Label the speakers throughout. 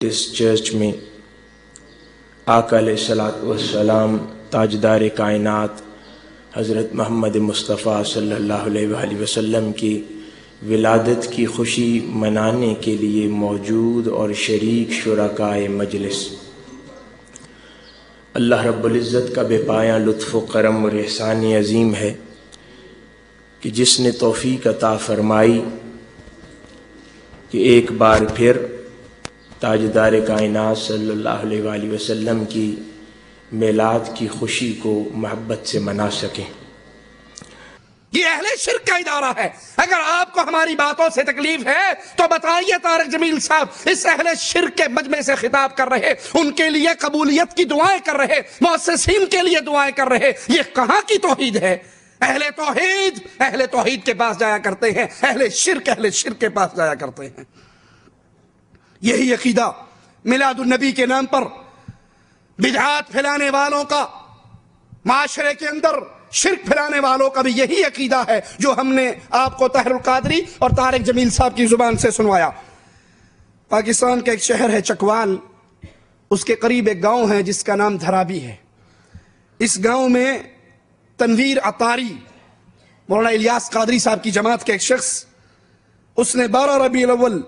Speaker 1: اس church میں آقا علیہ السلام تاجدار کائنات حضرت محمد مصطفیٰ صلی اللہ علیہ وآلہ وسلم کی ولادت کی خوشی منانے کے لیے موجود اور شریک شرکائے مجلس، اللہ رب العزت کا بے پایاں لطف و کرم اور احسان عظیم ہے کہ جس نے توفیق عطا فرمائی کہ ایک بار پھر تاجدار کائنات صلی اللہ علیہ وآلہ وسلم کی میلاد کی خوشی کو محبت سے منا سکیں۔
Speaker 2: یہ اہل شرک کا ادارہ ہے۔ اگر آپ کو ہماری باتوں سے تکلیف ہے تو بتائیے طارق جمیل صاحب اس اہل شرک کے مجمع سے خطاب کر رہے، ان کے لیے قبولیت کی دعائیں کر رہے، مؤسسین کے لیے دعائیں کر رہے، یہ کہاں کی توحید ہے؟ اہل توحید کے پاس جایا کرتے ہیں، اہل شرک کے پاس جایا کرتے ہیں۔ یہی عقیدہ میلاد النبی کے نام پر بدعات پھیلانے والوں کا، معاشرے کے اندر شرک پھیلانے والوں کا بھی یہی عقیدہ ہے جو ہم نے آپ کو طاہر القادری اور طارق جمیل صاحب کی زبان سے سنوایا۔ پاکستان کا ایک شہر ہے چکوال، اس کے قریب ایک گاؤں ہے جس کا نام دھرابی ہے۔ اس گاؤں میں تنویر عطاری، مولانا الیاس قادری صاحب کی جماعت کے ایک شخص، اس نے 12 ربیع الاول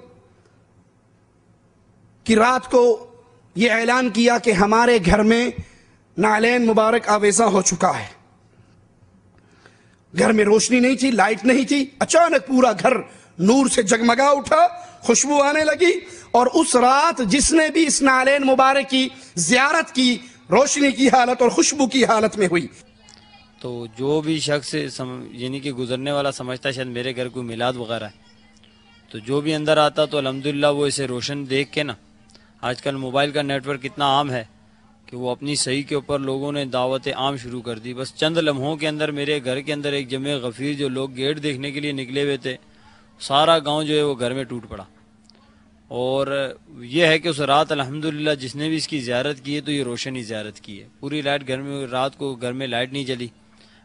Speaker 2: کی رات کو یہ اعلان کیا کہ ہمارے گھر میں نعلین مبارک آویزاں ہو چکا ہے۔ گھر میں روشنی نہیں تھی، لائٹ نہیں تھی، اچانک پورا گھر نور سے جگمگا اٹھا، خوشبو آنے لگی، اور اس رات جس نے بھی اس نعلین مبارک کی زیارت کی روشنی کی حالت اور خوشبو کی حالت میں ہوئی۔
Speaker 3: تو جو بھی شخص یعنی کہ گزرنے والا سمجھتا ہے شاید میرے گھر کوئی میلاد وغیرہ ہے، تو جو بھی اندر آتا تو الحمدللہ وہ اسے روشن دیکھ کے نا، آج کل موبائل کا نیٹ ورک اتنا عام ہے کہ وہ اپنی صحیح کے اوپر لوگوں نے دعوت عام شروع کر دی۔ بس چند لمحوں کے اندر میرے گھر کے اندر ایک جمع غفیر جو لوگ گیٹ دیکھنے کے لیے نکلے ہوئے تھے، سارا گاؤں جو ہے وہ گھر میں ٹوٹ پڑا۔ اور یہ ہے کہ اس رات الحمدللہ جس نے بھی اس کی زیارت کی ہے تو یہ روشنی زیارت کی ہے۔ پوری لائٹ گھر میں، رات کو گھر میں لائٹ نہیں چلی۔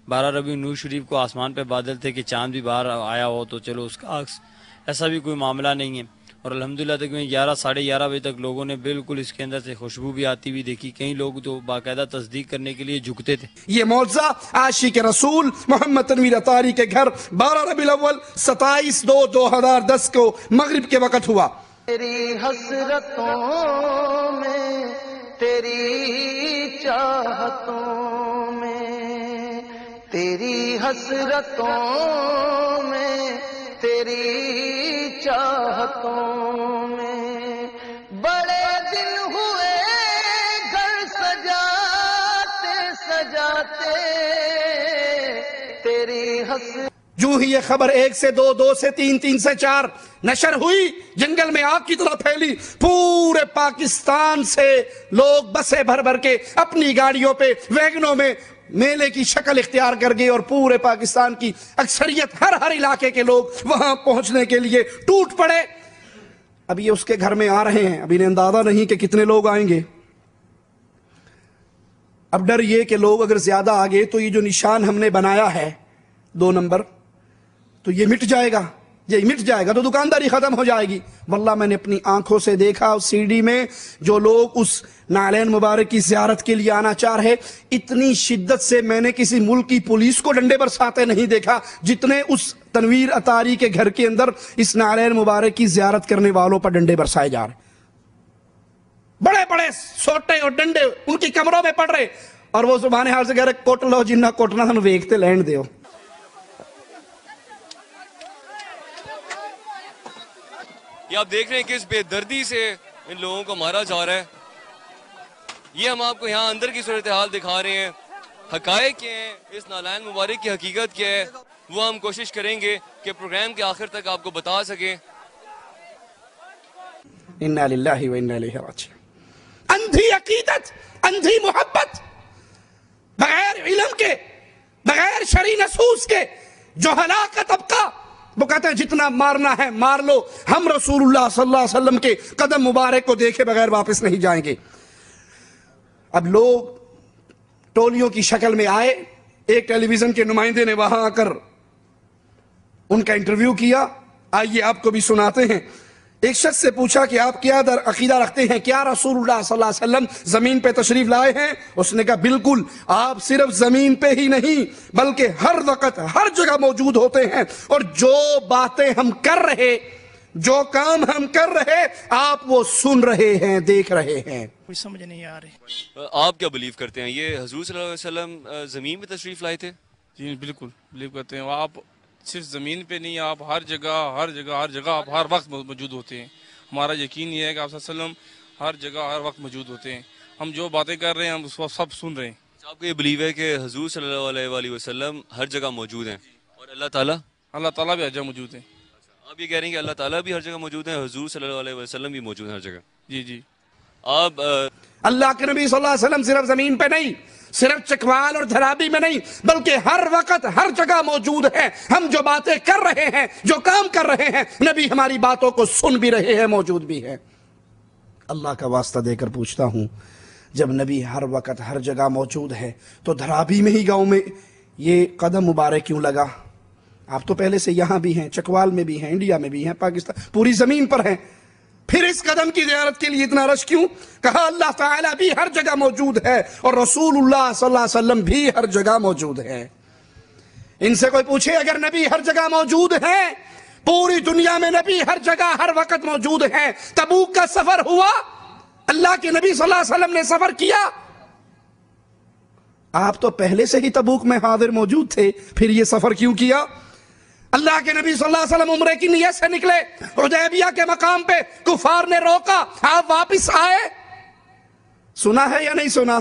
Speaker 3: 12 ربیع نور شریف کو آسمان پہ بادل تھے کہ چاند بھی باہر آیا ہو تو چلو اس کا عکس، ایسا بھی کوئی معاملہ نہیں ہے۔ اور الحمدللہ تقریباً 11 ساڑھے 11 بجے تک لوگوں نے بالکل اس کے اندر سے خوشبو بھی آتی ہوئی دیکھی۔ کئی لوگ تو باقاعدہ تصدیق کرنے کے لیے جھکتے تھے۔
Speaker 2: یہ معجزہ عاشق رسول محمد تنویر عطاری کے گھر 12 ربیع الاول 27/2/2010 کو مغرب کے وقت ہوا۔
Speaker 4: تیری حسرتوں میں، تیری چاہتوں میں، تیری حسرتوں میں، تیری چاہتوں میں، بڑے دن ہوئے گھر سجاتے سجاتے، تیری حسرت۔
Speaker 2: جو ہی یہ خبر 1 سے 2، 2 سے 3، 3 سے 4 نشر ہوئی، جنگل میں آگ کی طرح پھیلی۔ پورے پاکستان سے لوگ بسیں بھر بھر کے اپنی گاڑیوں پہ، ویگنوں میں میلے کی شکل اختیار کر گئے، اور پورے پاکستان کی اکثریت، ہر علاقے کے لوگ وہاں پہنچنے کے لیے ٹوٹ پڑے۔ اب یہ اس کے گھر میں آ رہے ہیں، اب انہیں اندازہ نہیں کہ کتنے لوگ آئیں گے۔ اب ڈر یہ کہ لوگ اگر زیادہ آ گئے تو یہ جو نشان ہم نے بنایا ہے 2 نمبر، تو یہ مٹ جائے گا، یہ مٹ جائے گا تو دکانداری ختم ہو جائے گی۔ واللہ میں نے اپنی آنکھوں سے دیکھا اس سی ڈی میں جو لوگ اس نعلین مبارک کی زیارت کے لیے آنا چاہ رہے، اتنی شدت سے میں نے کسی ملک کی پولیس کو ڈنڈے برساتے نہیں دیکھا جتنے اس تنویر عطاری کے گھر کے اندر اس نعلین مبارک کی زیارت کرنے والوں پر ڈنڈے برسائے جا رہے۔ بڑے بڑے سوٹے اور ڈنڈے ان کی کمروں میں پڑ رہے، اور وہ زبان حال سے کہہ رہے کوٹ لو جنہ کوٹنا سن ویکھتے لین دیو۔
Speaker 5: یہ آپ دیکھ رہے ہیں کہ اس بے دردی سے ان لوگوں کو مارا جا رہا ہے۔ یہ ہم آپ کو یہاں اندر کی صورتحال دکھا رہے ہیں، حقائق کیا ہیں، اس نعلین مبارک کی حقیقت کیا ہے، وہ ہم کوشش کریں گے کہ پروگرام کے آخر تک آپ کو بتا سکیں۔
Speaker 2: انا للہ و انا الیہ راجعون۔ اندھی عقیدت، اندھی محبت، بغیر علم کے، بغیر شرعی نصوص کے جو ہلاک طبقہ، وہ کہتے ہیں جتنا مارنا ہے مار لو، ہم رسول اللہ صلی اللہ علیہ وسلم کے قدم مبارک کو دیکھے بغیر واپس نہیں جائیں گے۔ اب لوگ ٹولیوں کی شکل میں آئے، ایک ٹیلی ویژن کے نمائندے نے وہاں آ کر ان کا انٹرویو کیا۔ آئیے آپ کو بھی سناتے ہیں ایک شخص سے پوچھا کہ آپ کیا عقیدہ رکھتے ہیں، کیا رسول اللہ صلی اللہ علیہ وسلم زمین پہ تشریف لائے ہیں؟ اس نے کہا بالکل، آپ صرف زمین پہ ہی نہیں بلکہ ہر وقت ہر جگہ موجود ہوتے ہیں، اور جو باتیں ہم کر رہے، جو کام ہم کر رہے، آپ وہ سن رہے ہیں، دیکھ رہے ہیں۔
Speaker 6: کچھ سمجھ نہیں آ رہی۔
Speaker 5: آپ کیا بلیو کرتے ہیں، یہ حضور صلی اللہ علیہ وسلم زمین پہ تشریف لائے تھے؟
Speaker 7: جی بالکل بلیو کرتے ہیں، آپ صرف زمین پہ نہیں، آپ ہر جگہ آپ ہر وقت موجود ہوتے ہیں۔ ہمارا یقین یہ ہے کہ آپ صلی اللہ علیہ وسلم ہر جگہ ہر وقت موجود ہوتے ہیں، ہم جو باتیں کر رہے ہیں ہم اس وقت سب سن رہے ہیں۔
Speaker 5: آپ کو یہ بلیو ہے کہ حضور صلی اللہ علیہ وآلہ وسلم ہر جگہ موجود ہیں، اور اللہ تعالیٰ
Speaker 7: بھی ہر جگہ موجود ہیں۔
Speaker 5: آپ یہ کہہ رہے ہیں کہ اللہ تعالیٰ بھی ہر جگہ موجود ہیں، حضور صلی اللہ علیہ وسلم بھی موجود ہیں ہر جگہ؟
Speaker 7: جی جی۔
Speaker 5: آپ
Speaker 2: اللہ کے نبی صلی اللہ علیہ وسلم صرف زمین پہ نہیں، صرف چکوال اور دھرابی میں نہیں، بلکہ ہر وقت ہر جگہ موجود ہے۔ ہم جو باتیں کر رہے ہیں، جو کام کر رہے ہیں، نبی ہماری باتوں کو سن بھی رہے ہیں، موجود بھی ہے۔ اللہ کا واسطہ دے کر پوچھتا ہوں، جب نبی ہر وقت ہر جگہ موجود ہے تو دھرابی میں ہی گاؤں میں یہ قدم مبارک کیوں لگا؟ آپ تو پہلے سے یہاں بھی ہیں، چکوال میں بھی ہیں، انڈیا میں بھی ہیں، پاکستان پوری زمین پر ہیں، پھر اس قدم کی زیارت کے لیے اتنا رش کیوں؟ کہا اللہ تعالیٰ بھی ہر جگہ موجود ہے اور رسول اللہ صلی اللہ علیہ وسلم بھی ہر جگہ موجود ہے۔ ان سے کوئی پوچھے اگر نبی ہر جگہ موجود ہے، پوری دنیا میں نبی ہر جگہ ہر وقت موجود ہے، تبوک کا سفر ہوا، اللہ کے نبی صلی اللہ علیہ وسلم نے سفر کیا، آپ تو پہلے سے ہی تبوک میں حاضر موجود تھے، پھر یہ سفر کیوں کیا؟ اللہ کے نبی صلی اللہ علیہ وسلم عمرے کی نیت سے نکلے، حدیبیہ کے مقام پہ کفار نے روکا، آپ واپس آئے، سنا ہے یا نہیں سنا؟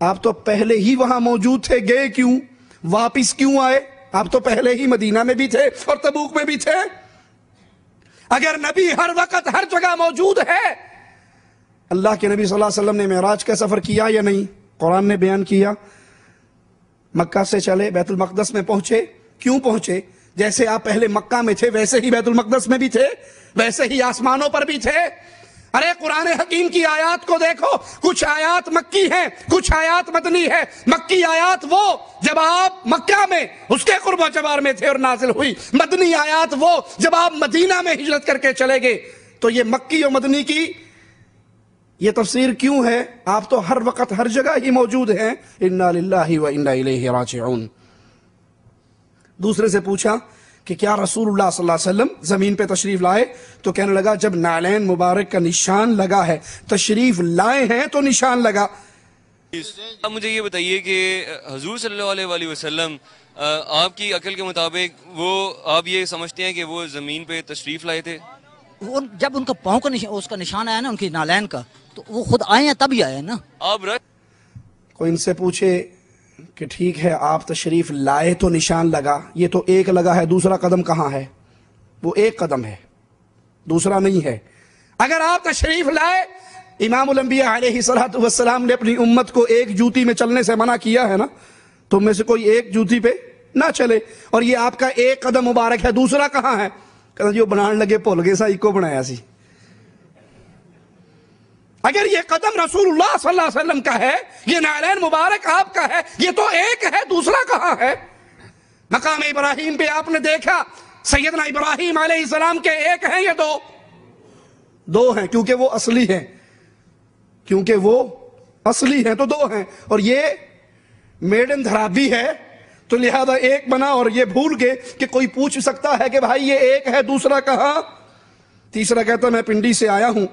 Speaker 2: آپ تو پہلے ہی وہاں موجود تھے، گئے کیوں؟ واپس کیوں آئے؟ آپ تو پہلے ہی مدینہ میں بھی تھے اور تبوک میں بھی تھے۔ اگر نبی ہر وقت ہر جگہ موجود ہے، اللہ کے نبی صلی اللہ علیہ وسلم نے معراج کا سفر کیا یا نہیں؟ قرآن نے بیان کیا، مکہ سے چلے بیت المقدس میں پہنچے، کیوں پہنچے؟ جیسے آپ پہلے مکہ میں تھے ویسے ہی بیت المقدس میں بھی تھے، ویسے ہی آسمانوں پر بھی تھے۔ ارے قرآن حکیم کی آیات کو دیکھو، کچھ آیات مکی ہیں، کچھ آیات مدنی ہے۔ مکی آیات وہ جب آپ مکہ میں اس کے قرب و جوار میں تھے اور نازل ہوئی، مدنی آیات وہ جب آپ مدینہ میں ہجرت کر کے چلے گئے۔ تو یہ مکی اور مدنی کی یہ تفسیر کیوں ہے؟ آپ تو ہر وقت ہر جگہ ہی موجود ہیں۔ انا للہ و انا الیہ راجعون۔ دوسرے سے پوچھا کہ کیا رسول اللہ صلی اللہ علیہ وسلم زمین پہ تشریف لائے؟ تو کہنے لگا جب نعلین مبارک کا نشان لگا ہے، تشریف لائے ہیں تو نشان لگا۔
Speaker 5: اب مجھے یہ بتائیے کہ حضور صلی اللہ علیہ وآلہ وسلم آپ کی عقل کے مطابق وہ آپ یہ سمجھتے ہیں کہ وہ زمین پہ تشریف لائے تھے؟
Speaker 6: جب ان کا پاؤں کا اس کا نشان آیا نا، ان کی نالین کا، تو وہ خود آئے ہیں تب ہی آئے ہیں نا۔
Speaker 5: آپ
Speaker 2: کوئی ان سے پوچھے کہ ٹھیک ہے آپ تشریف لائے تو نشان لگا، یہ تو ایک لگا ہے، دوسرا قدم کہاں ہے؟ وہ ایک قدم ہے، دوسرا نہیں ہے۔ اگر آپ تشریف لائے، امام الانبیاء علیہ السلام نے اپنی امت کو ایک جوتی میں چلنے سے منع کیا ہے نا، تم میں سے کوئی ایک جوتی پہ نہ چلے، اور یہ آپ کا ایک قدم مبارک ہے، دوسرا کہاں ہے؟ کہتا جو بنان لگے بھول گئے سا ایک بنایا سی۔ اگر یہ قدم رسول اللہ صلی اللہ علیہ وسلم کا ہے، یہ نعلین مبارک آپ کا ہے، یہ تو ایک ہے، دوسرا کہاں ہے؟ مقام ابراہیم پہ آپ نے دیکھا سیدنا ابراہیم علیہ السلام کے ایک ہیں یا دو ہیں، کیونکہ وہ اصلی ہیں، تو دو ہیں، اور یہ میڈن دھرابی ہے تو لہذا ایک بنا، اور یہ بھول گئے کہ کوئی پوچھ سکتا ہے کہ بھائی یہ ایک ہے، دوسرا کہاں؟ تیسرا کہتا میں پنڈی سے آیا ہوں۔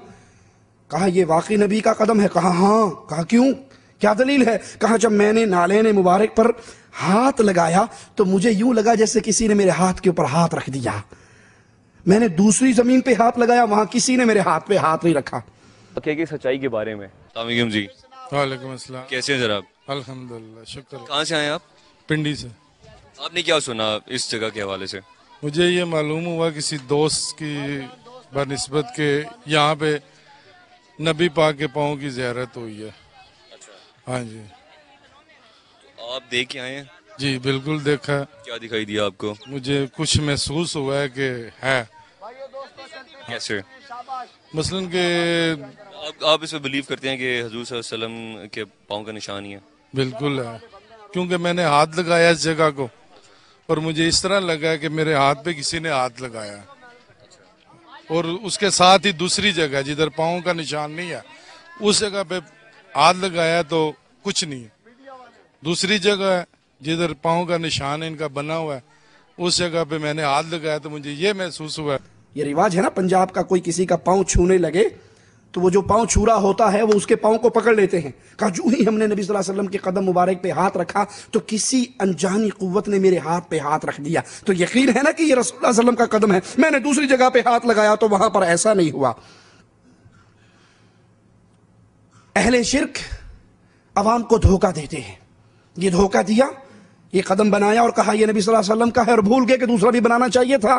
Speaker 2: کہا یہ واقعی نبی کا قدم ہے؟ کہا ہاں۔ کہا کیوں، کیا دلیل ہے؟ کہا جب میں نے نالین مبارک پر ہاتھ لگایا تو مجھے یوں لگا جیسے کسی نے میرے ہاتھ کے اوپر ہاتھ رکھ دیا، میں نے دوسری زمین پہ ہاتھ لگایا، وہاں کسی نے میرے ہاتھ پہ ہاتھ نہیں رکھا۔
Speaker 5: کی سچائی کے بارے میں السلام علیکم جی۔
Speaker 7: وعلیکم السلام۔
Speaker 5: کیسے ہیں جناب؟
Speaker 7: الحمدللہ، شکر۔
Speaker 5: کہاں سے آئے آپ؟
Speaker 7: پنڈی سے۔
Speaker 5: آپ نے کیا سنا اس جگہ کے حوالے سے؟
Speaker 7: مجھے یہ معلوم ہوا کسی دوست کی بنسبت کہ یہاں پہ نبی پاک کے پاؤں کی زیارت ہوئی ہے۔ ہاں جی۔
Speaker 5: آپ دیکھ کے آئے ہیں؟
Speaker 7: جی بالکل دیکھا۔
Speaker 5: کیا دکھائی دیا آپ کو؟
Speaker 7: مجھے کچھ محسوس ہوا ہے کہ ہے۔
Speaker 5: کیسے؟
Speaker 7: مثلاً کہ
Speaker 5: آپ اس پہ بلیو کرتے ہیں کہ حضور صلی اللہ علیہ وسلم کے پاؤں کا نشان ہی ہے؟
Speaker 7: بالکل ہے، کیونکہ میں نے ہاتھ لگایا اس جگہ کو اور مجھے اس طرح لگا کہ میرے ہاتھ پہ کسی نے ہاتھ لگایا۔
Speaker 8: اور اس کے ساتھ ہی دوسری جگہ جدھر پاؤں کا نشان نہیں ہے اس جگہ پہ ہاتھ لگایا تو کچھ نہیں ہے. دوسری جگہ ہے جدھر پاؤں کا نشان ان کا بنا ہوا ہے اس جگہ پہ میں نے ہاتھ لگایا تو مجھے یہ محسوس ہوا.
Speaker 2: یہ رواج ہے نا پنجاب کا، کوئی کسی کا پاؤں چھونے لگے تو وہ جو پاؤں چھو رہا ہوتا ہے وہ اس کے پاؤں کو پکڑ لیتے ہیں. کہا جو ہی ہم نے نبی صلی اللہ علیہ وسلم کے قدم مبارک پہ ہاتھ رکھا تو کسی انجانی قوت نے میرے ہاتھ پہ ہاتھ رکھ دیا، تو یقین ہے نا کہ یہ رسول اللہ صلی اللہ علیہ وسلم کا قدم ہے. میں نے دوسری جگہ پہ ہاتھ لگایا تو وہاں پر ایسا نہیں ہوا. اہل شرک عوام کو دھوکہ دیتے ہیں. یہ دھوکہ دیا، یہ قدم بنایا اور کہا یہ نبی صلی اللہ علیہ وسلم کا ہے اور بھول گئے کہ دوسرا بھی بنانا چاہیے تھا.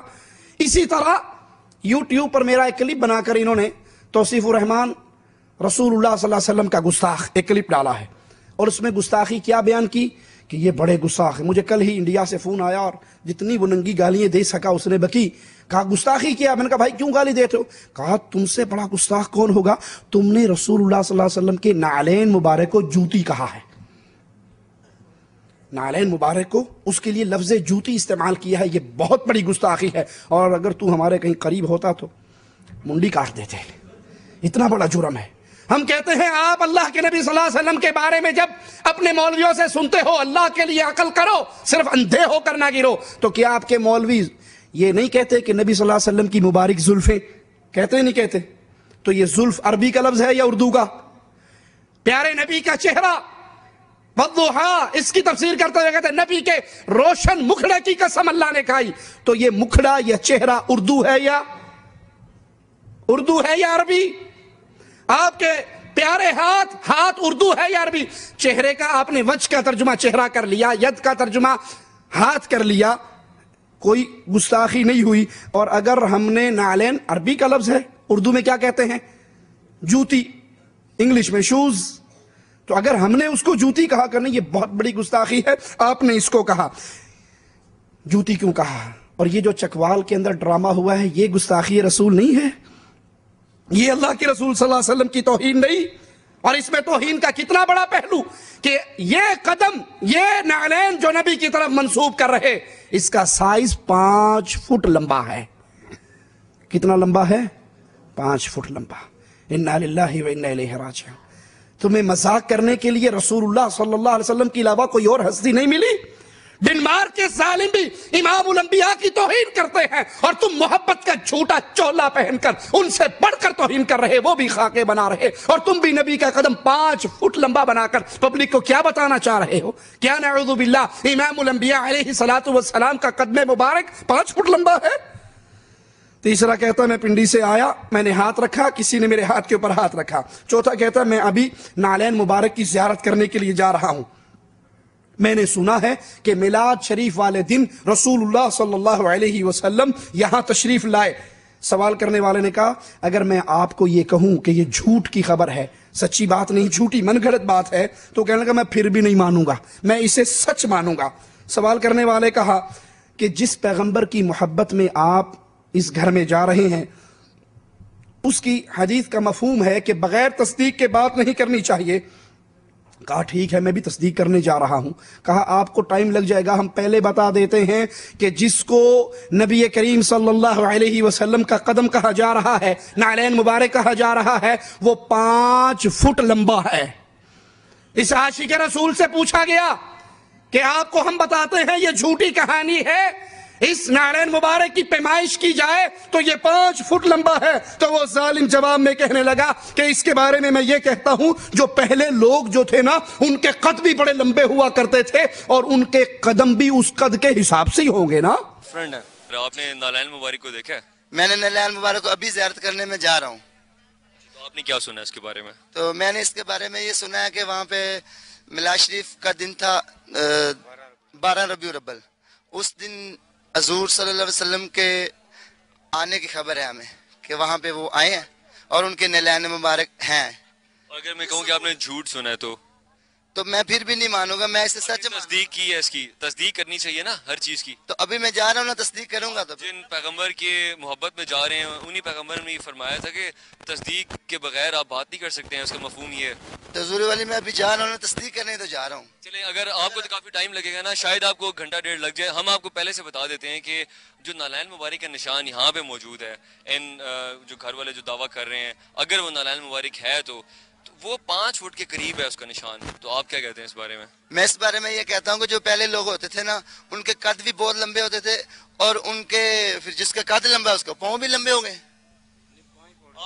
Speaker 2: اسی طرح یوٹیوب پر میرا ایک کلپ بنا کر انہوں نے توصیف الرحمان رسول اللہ صلی اللہ علیہ وسلم کا گستاخ ایک کلپ ڈالا ہے اور اس میں گستاخی کیا بیان کی کہ یہ بڑے گستاخ ہیں. مجھے کل ہی انڈیا سے فون آیا اور جتنی وہ ننگی گالیاں دے سکا اس نے بکی. کہا گستاخی کیا؟ میں نے کہا بھائی کیوں گالی دیتے ہو؟ کہا تم سے بڑا گستاخ کون ہوگا، تم نے رسول اللہ صلی اللہ علیہ وسلم کے نعلین مبارک کو جوتی کہا ہے. نعلین مبارک کو اس کے لیے لفظ جوتی استعمال کیا ہے، یہ بہت بڑی گستاخی ہے. اور اگر تو ہمارے کہیں قریب ہوتا تو منڈی کاٹ دیتے. اتنا بڑا جرم ہے. ہم کہتے ہیں آپ اللہ کے نبی صلی اللہ علیہ وسلم کے بارے میں جب اپنے مولویوں سے سنتے ہو اللہ کے لیے عقل کرو، صرف اندھے ہو کر نہ گرو. تو کیا آپ کے مولوی یہ نہیں کہتے کہ نبی صلی اللہ علیہ وسلم کی مبارک زلفیں؟ کہتے نہیں کہتے؟ تو یہ زلف عربی کا لفظ ہے یا اردو کا؟ پیارے نبی کا چہرہ والضحیٰ، اس کی تفسیر کرتے ہوئے کہتے ہیں نبی کے روشن مکھڑے کی قسم اللہ نے کھائی. تو یہ مکھڑا یا چہرہ اردو ہے یا عربی؟ آپ کے پیارے ہاتھ اردو ہے یا عربی؟ چہرے کا آپ نے وجہ کا ترجمہ چہرہ کر لیا، ید کا ترجمہ ہاتھ کر لیا، کوئی گستاخی نہیں ہوئی. اور اگر ہم نے نعلین عربی کا لفظ ہے، اردو میں کیا کہتے ہیں؟ جوتی، انگلش میں شوز. تو اگر ہم نے اس کو جوتی کہا کرنے یہ بہت بڑی گستاخی ہے. آپ نے اس کو کہا جوتی کیوں کہا؟ اور یہ جو چکوال کے اندر ڈرامہ ہوا ہے یہ گستاخی رسول نہیں ہے؟ یہ اللہ کے رسول صلی اللہ علیہ وسلم کی توہین نہیں؟ اور اس میں توہین کا کتنا بڑا پہلو کہ یہ قدم، یہ نعلین جو نبی کی طرف منسوب کر رہے، اس کا سائز 5 فٹ لمبا ہے. کتنا لمبا ہے؟ 5 فٹ لمبا. انا للہ و انا الیہ راجعون. تمہیں مذاق کرنے کے لیے رسول اللہ صلی اللہ علیہ وسلم کے علاوہ کوئی اور ہستی نہیں ملی؟ ڈنمارک کے ظالم بھی امام الانبیاء کی توہین کرتے ہیں اور تم محبت کا جھوٹا چولا پہن کر ان سے بڑھ کر توہین کر رہے، وہ بھی خاکے بنا رہے، اور تم بھی نبی کا قدم 5 فٹ لمبا بنا کر پبلک کو کیا بتانا چاہ رہے ہو؟ کیا نعوذ باللہ امام الانبیاء علیہ الصلوۃ والسلام کا قدم مبارک 5 فٹ لمبا ہے؟ تیسرا کہتا ہے میں پنڈی سے آیا، میں نے ہاتھ رکھا، کسی نے میرے ہاتھ کے اوپر ہاتھ رکھا. چوتھا کہتا ہے میں ابھی نعلین مبارک کی زیارت کرنے کے لیے جا رہا ہوں، میں نے سنا ہے کہ میلاد شریف والے دن رسول اللہ صلی اللہ علیہ وسلم یہاں تشریف لائے. سوال کرنے والے نے کہا اگر میں آپ کو یہ کہوں کہ یہ جھوٹ کی خبر ہے، سچی بات نہیں، جھوٹی من گھڑت بات ہے، تو کہنے لگا میں پھر بھی نہیں مانوں گا، میں اسے سچ مانوں گا. سوال کرنے والے کہا کہ جس پیغمبر کی محبت میں آپ اس گھر میں جا رہے ہیں اس کی حدیث کا مفہوم ہے کہ بغیر تصدیق کے بات نہیں کرنی چاہیے. کہا ٹھیک ہے میں بھی تصدیق کرنے جا رہا ہوں. کہا آپ کو ٹائم لگ جائے گا، ہم پہلے بتا دیتے ہیں کہ جس کو نبی کریم صلی اللہ علیہ وسلم کا قدم کہا جا رہا ہے، نعلین مبارک کہا جا رہا ہے، وہ 5 فٹ لمبا ہے. اس عاشق رسول سے پوچھا گیا کہ آپ کو ہم بتاتے ہیں یہ جھوٹی کہانی ہے، اس نعلین مبارک کی پیمائش کی جائے تو یہ 5 فٹ لمبا ہے. تو وہ ظالم جواب میں کہنے لگا کہ اس کے بارے میں یہ کہتا ہوں جو پہلے لوگ جو تھے نا ان کے قد بھی بڑے لمبے ہوا کرتے تھے اور ان کے قدم بھی اس قد کے حساب سے ہی ہوں گے نا.
Speaker 5: فرینڈ ہے، آپ نے نعلین مبارک کو دیکھا ہے؟
Speaker 9: میں نے نعلین مبارک کو ابھی زیارت کرنے میں جا رہا ہوں.
Speaker 5: تو آپ نے کیا سنا اس کے بارے میں؟
Speaker 9: تو میں نے اس کے بارے میں یہ سنا ہے کہ وہاں پہ میلاد شریف کا دن تھا 12 ربیع الاول. اس دن حضور صلی اللہ علیہ وسلم کے آنے کی خبر ہے ہمیں کہ وہاں پہ وہ آئے ہیں اور ان کے نعلین مبارک ہیں.
Speaker 5: اگر میں کہوں کہ آپ نے جھوٹ سنا ہے
Speaker 9: تو میں پھر بھی نہیں مانوں گا، میں اسے سچ
Speaker 5: تصدیق کی ہے، اس کی تصدیق کرنی چاہیے نا ہر چیز کی.
Speaker 9: تو ابھی میں جا رہا ہوں نا، تصدیق کروں گا. تو
Speaker 5: جن پیغمبر کے محبت میں جا رہے ہیں انہی پیغمبر نے فرمایا تھا کہ تصدیق کے بغیر آپ بات نہیں کر سکتے ہیں. اس کا مفہوم یہ ہے
Speaker 9: تو حضور والی میں ابھی جا رہا ہوں، تصدیق کرنے تو جا رہا ہوں.
Speaker 5: چلیں اگر آپ کو تو کافی ٹائم لگے گا نا، شاید آپ کو گھنٹہ ڈیڑھ لگ جائے. ہم آپ کو پہلے سے بتا دیتے ہیں کہ جو نالین مبارک کا نشان یہاں پہ موجود ہے، ان جو گھر والے جو دعویٰ کر رہے ہیں اگر وہ نالین مبارک ہے تو وہ 5 فٹ کے قریب ہے اس کا نشان. تو آپ کیا کہتے ہیں اس بارے میں؟
Speaker 9: میں اس بارے میں یہ کہتا ہوں کہ جو پہلے لوگ ہوتے تھے نا، ان کے قد بھی بہت لمبے ہوتے تھے، اور ان کے پھر جس کا قد لمبا ہے اس کا پاؤں بھی لمبے ہو گئے.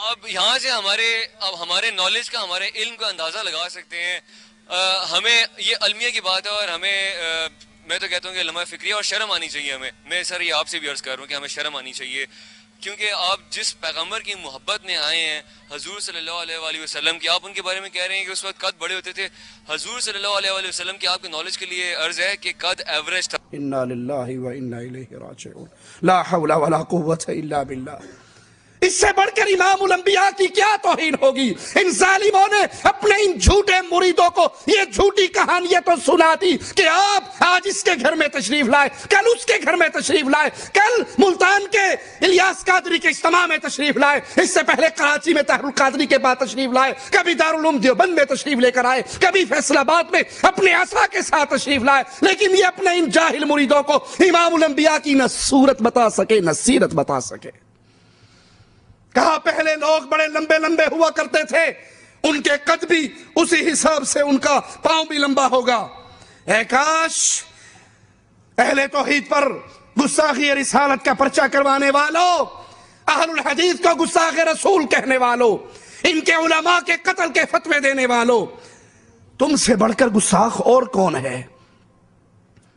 Speaker 5: آپ یہاں سے ہمارے نالج کا، ہمارے علم کا اندازہ لگا سکتے ہیں. ہمیں یہ المیہ کی بات ہے، اور ہمیں میں تو کہتا ہوں کہ لمحہ فکری اور شرم آنی چاہیے ہمیں. میں سر یہ آپ سے بھی عرض کر رہا ہوں کہ ہمیں شرم آنی چاہیے، کیونکہ آپ جس پیغمبر کی محبت میں آئے ہیں حضور صلی اللہ علیہ وآلہ وسلم کی، آپ ان کے بارے میں کہہ رہے ہیں کہ اس وقت قد بڑے ہوتے تھے. حضور صلی اللہ علیہ وآلہ وسلم کی آپ کے نالج کے لیے عرض ہے کہ قد ایوریج تھا.
Speaker 2: انا للہ و انا الیہ راجعون، لا حول ولا قوت الا باللہ. اس سے بڑھ کر امام الانبیاء کی کیا توہین ہوگی؟ ان ظالموں نے اپنے ان جھوٹے مریدوں کو یہ جھوٹی کہانیاں تو سنا دی کہ آپ آج اس کے گھر میں تشریف لائے، کل اس کے گھر میں تشریف لائے، کل ملتان کے الیاس قادری کے اجتماع میں تشریف لائے، اس سے پہلے کراچی میں طاہر القادری کے بعد تشریف لائے، کبھی دارالعلوم دیوبند میں تشریف لے کر آئے، کبھی فیصل آباد میں اپنے عصا کے ساتھ تشریف لائے. لیکن یہ اپنے ان جاہل مریدوں کو امام الانبیاء کی نہ صورت بتا سکے نہ سیرت بتا سکے. کہا پہلے لوگ بڑے لمبے لمبے ہوا کرتے تھے، ان کے قد بھی اسی حساب سے ان کا پاؤں بھی لمبا ہوگا. اے کاش اہل توحید پر گستاخی رسالت کا پرچہ کروانے والوں، اہل الحدیث کو گستاخ رسول کہنے والوں، ان کے علماء کے قتل کے فتوے دینے والوں، تم سے بڑھ کر گستاخ اور کون ہے؟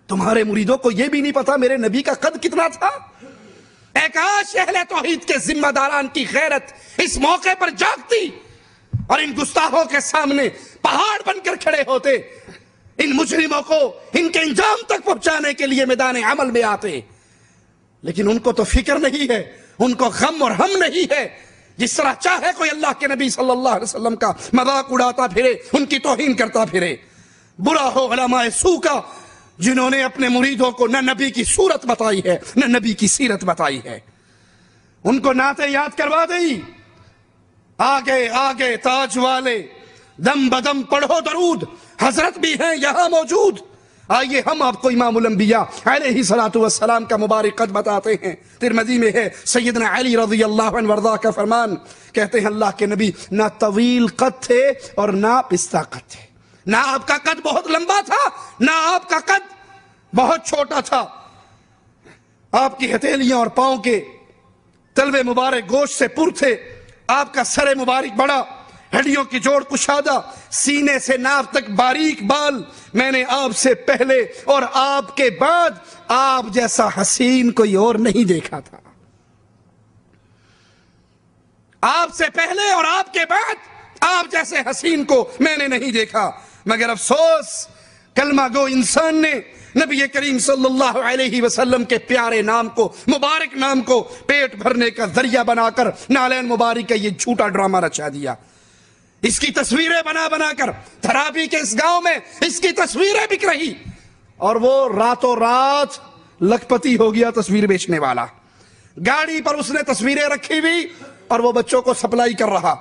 Speaker 2: تمہارے مریدوں کو یہ بھی نہیں پتا میرے نبی کا قد کتنا تھا؟ اے کاش اہل توحید کے ذمہ داران کی غیرت اس موقع پر جاگتی اور ان گستاخوں کے سامنے پہاڑ بن کر کھڑے ہوتے، ان مجرموں کو ان کے انجام تک پہنچانے کے لیے میدان عمل میں آتے. لیکن ان کو تو فکر نہیں ہے، ان کو غم اور ہم نہیں ہے. جس طرح چاہے کوئی اللہ کے نبی صلی اللہ علیہ وسلم کا مذاق اڑاتا پھرے، ان کی توہین کرتا پھرے. برا ہو علماء سو کا جنہوں نے اپنے مریدوں کو نہ نبی کی صورت بتائی ہے نہ نبی کی سیرت بتائی ہے. ان کو نعتیں یاد کروا دی، آگے آگے تاج والے، دم بدم پڑھو درود، حضرت بھی ہیں یہاں موجود. آئیے ہم آپ کو امام الانبیاء علیہ الصلوۃ والسلام کا مبارک قد بتاتے ہیں. ترمذی میں ہے سیدنا علی رضی اللہ عنہ وارضاہ کا فرمان، کہتے ہیں اللہ کے نبی نہ طویل قد تھے اور نہ پستہ قد تھے. نہ آپ کا قد بہت لمبا تھا نہ آپ کا قد بہت چھوٹا تھا. آپ کی ہتھیلیاں اور پاؤں کے تلوے مبارک گوشت سے پر تھے. آپ کا سر مبارک بڑا، ہڈیوں کی جوڑ کشادہ، سینے سے ناف تک باریک بال. میں نے آپ سے پہلے اور آپ کے بعد آپ جیسا حسین کوئی اور نہیں دیکھا تھا. آپ سے پہلے اور آپ کے بعد آپ جیسے حسین کو میں نے نہیں دیکھا. مگر افسوس کلمہ گو انسان نے نبی کریم صلی اللہ علیہ وسلم کے پیارے نام کو، مبارک نام کو پیٹ بھرنے کا ذریعہ بنا کر نالین مبارک کا یہ جھوٹا ڈرامہ رچا دیا. اس کی تصویریں بنا بنا کر تھرابی کے اس گاؤں میں اس کی تصویریں بک رہی، اور وہ راتوں رات لکھپتی ہو گیا تصویر بیچنے والا. گاڑی پر اس نے تصویریں رکھی ہوئی اور وہ بچوں کو سپلائی کر رہا.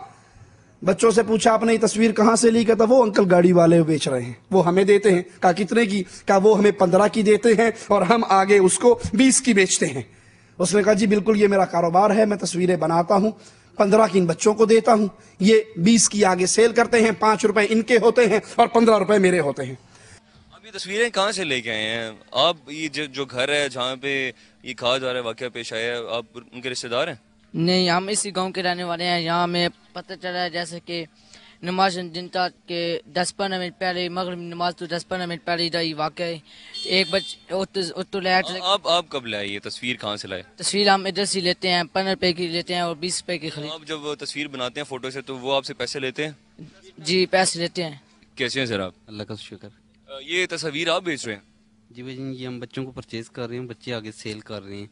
Speaker 2: بچوں سے پوچھا آپ نے یہ تصویر کہاں سے لی؟ کہتا وہ انکل گاڑی والے بیچ رہے ہیں، وہ ہمیں دیتے ہیں. کہا کتنے کی؟ کہا وہ ہمیں 15 کی دیتے ہیں اور ہم آگے اس کو 20 کی بیچتے ہیں. اس نے کہا جی بالکل یہ میرا کاروبار ہے، میں تصویریں بناتا ہوں، 15 کی ان بچوں کو دیتا ہوں، یہ 20 کی آگے سیل کرتے ہیں، 5 روپے ان کے ہوتے ہیں اور 15 روپے میرے ہوتے ہیں.
Speaker 5: اب یہ تصویریں کہاں سے لے کے آئے ہیں آپ؟ یہ جو گھر ہے جہاں پہ یہ کہا جا رہا ہے واقعہ پیش آیا ہے، آپ ان کے رشتہ دار ہیں؟
Speaker 10: نہیں، ہم اسی گاؤں کے رہنے والے ہیں. یہاں ہمیں پتہ چلا ہے جیسے کہ نماز جنتا کے 10-15 منٹ پہلے، مغرب نماز تو 10-15 منٹ پہلے ہی واقع ہے. ایک
Speaker 5: آپ کب لائے یہ تصویر؟ کہاں سے لائے
Speaker 10: تصویر؟ ہم ادھر سے لیتے ہیں، 15 روپے کی لیتے ہیں اور 20 روپے کی خرید.
Speaker 5: آپ جب تصویر بناتے ہیں فوٹو سے تو وہ آپ سے پیسے لیتے ہیں؟
Speaker 10: جی پیسے لیتے ہیں.
Speaker 5: کیسے ہیں سر آپ؟
Speaker 11: اللہ کا شکر.
Speaker 5: یہ تصویر آپ بیچ رہے ہیں؟
Speaker 11: جی بھائی یہ ہم بچوں کو پرچیز کر رہے ہیں، بچے آگے سیل کر رہے ہیں.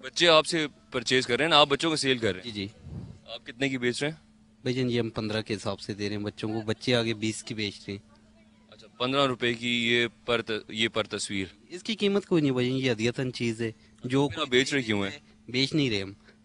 Speaker 5: بچے آپ سے پرچیز کر رہے ہیں، آپ بچوں کو سیل کر رہے ہیں؟
Speaker 11: جی.
Speaker 5: آپ کتنے کی بیچ رہے ہیں؟
Speaker 11: بھائی جان یہ ہم 15 کے حساب سے دے رہے ہیں بچوں کو، بچے آگے 20 کی بیچ رہے ہیں.
Speaker 5: اچھا 15 روپے کی یہ پر تصویر؟
Speaker 11: اس کی قیمت کوئی نہیں بھائی، یہ ہدیتاً چیز ہے. جو
Speaker 5: بیچ رہے کیوں ہیں؟
Speaker 11: بیچ نہیں رہے ہم،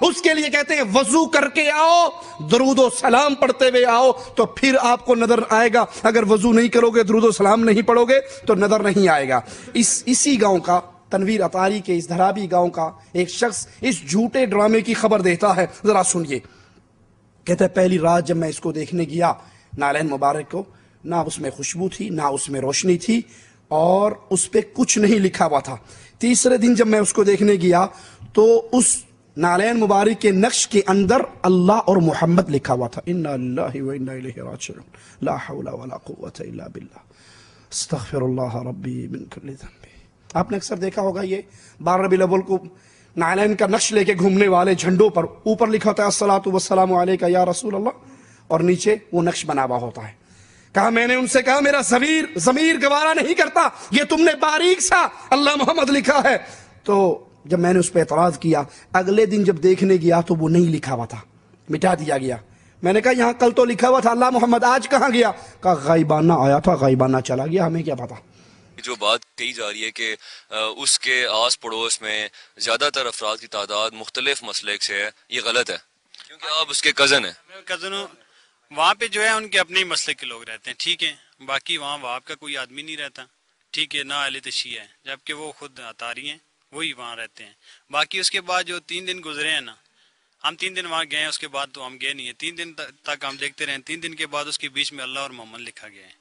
Speaker 2: اس کے لیے کہتے ہیں وضو کر کے آؤ، درود و سلام پڑھتے ہوئے آؤ، تو پھر آپ کو نظر آئے گا۔ اگر وضو نہیں کرو گے، درود و سلام نہیں پڑھو گے تو نظر نہیں آئے گا۔ اسی گاؤں کا، تنویر اطاری کے اس دھرابی گاؤں کا ایک شخص اس جھوٹے ڈرامے کی خبر دیتا ہے، ذرا سنیے۔ کہتا ہے پہلی رات جب میں اس کو دیکھنے گیا، نالین مبارک کو، نہ اس میں خوشبو تھی، نہ اس میں روشنی تھی، اور اس پہ کچھ نہیں لکھا ہوا تھا۔ تیسرے دن جب میں اس کو دیکھنے گیا تو اس نالین مبارک کے نقش کے اندر اللہ اور محمد لکھا ہوا تھا۔ انا للہ و انا الیہ راجعون، لا حول ولا قوة الا باللہ، استغفر اللہ ربی من کل ذنب۔ آپ نے اکثر دیکھا ہوگا یہ 12 ربیع الاول کو نالین کا نقش لے کے گھومنے والے جھنڈوں پر اوپر لکھا ہوتا ہے الصلاۃ والسلام علیک یا رسول اللہ، اور نیچے وہ نقش بنا ہوا ہوتا ہے۔ کہا میں نے ان سے کہا میرا ضمیر گوارا نہیں کرتا، یہ تم نے باریک سا اللہ محمد لکھا ہے۔ تو جب میں نے اس پہ اعتراض کیا، اگلے دن جب دیکھنے گیا تو وہ نہیں لکھا ہوا تھا، مٹا دیا گیا۔ میں نے کہا یہاں کل تو لکھا ہوا تھا اللہ محمد، آج کہاں گیا؟ کہا غائبانہ آیا تھا، غائبانہ چلا گیا، ہمیں کیا پتا۔
Speaker 5: جو بات کہی جا رہی ہے کہ اس کے آس پڑوس میں زیادہ تر افراد کی تعداد مختلف مسلک سے ہے، یہ غلط ہے کیونکہ آپ اس کے کزن ہیں۔
Speaker 12: کزن ہوں، وہاں پہ جو ہے ان کے اپنے ہی مسلک کے لوگ رہتے ہیں، ٹھیک ہے، باقی وہاں وہاب کا کوئی آدمی نہیں رہتا، ٹھیک ہے، نہ اہل تشیع ہے، جبکہ وہ خود اطاری ہیں، وہی وہاں رہتے ہیں۔ باقی اس کے بعد جو 3 دن گزرے ہیں نا، ہم 3 دن وہاں گئے ہیں، اس کے بعد تو ہم گئے نہیں ہیں، 3 دن تک ہم دیکھتے رہے ہیں، 3 دن کے بعد اس کے بیچ میں اللہ اور محمد لکھا گیا ہے۔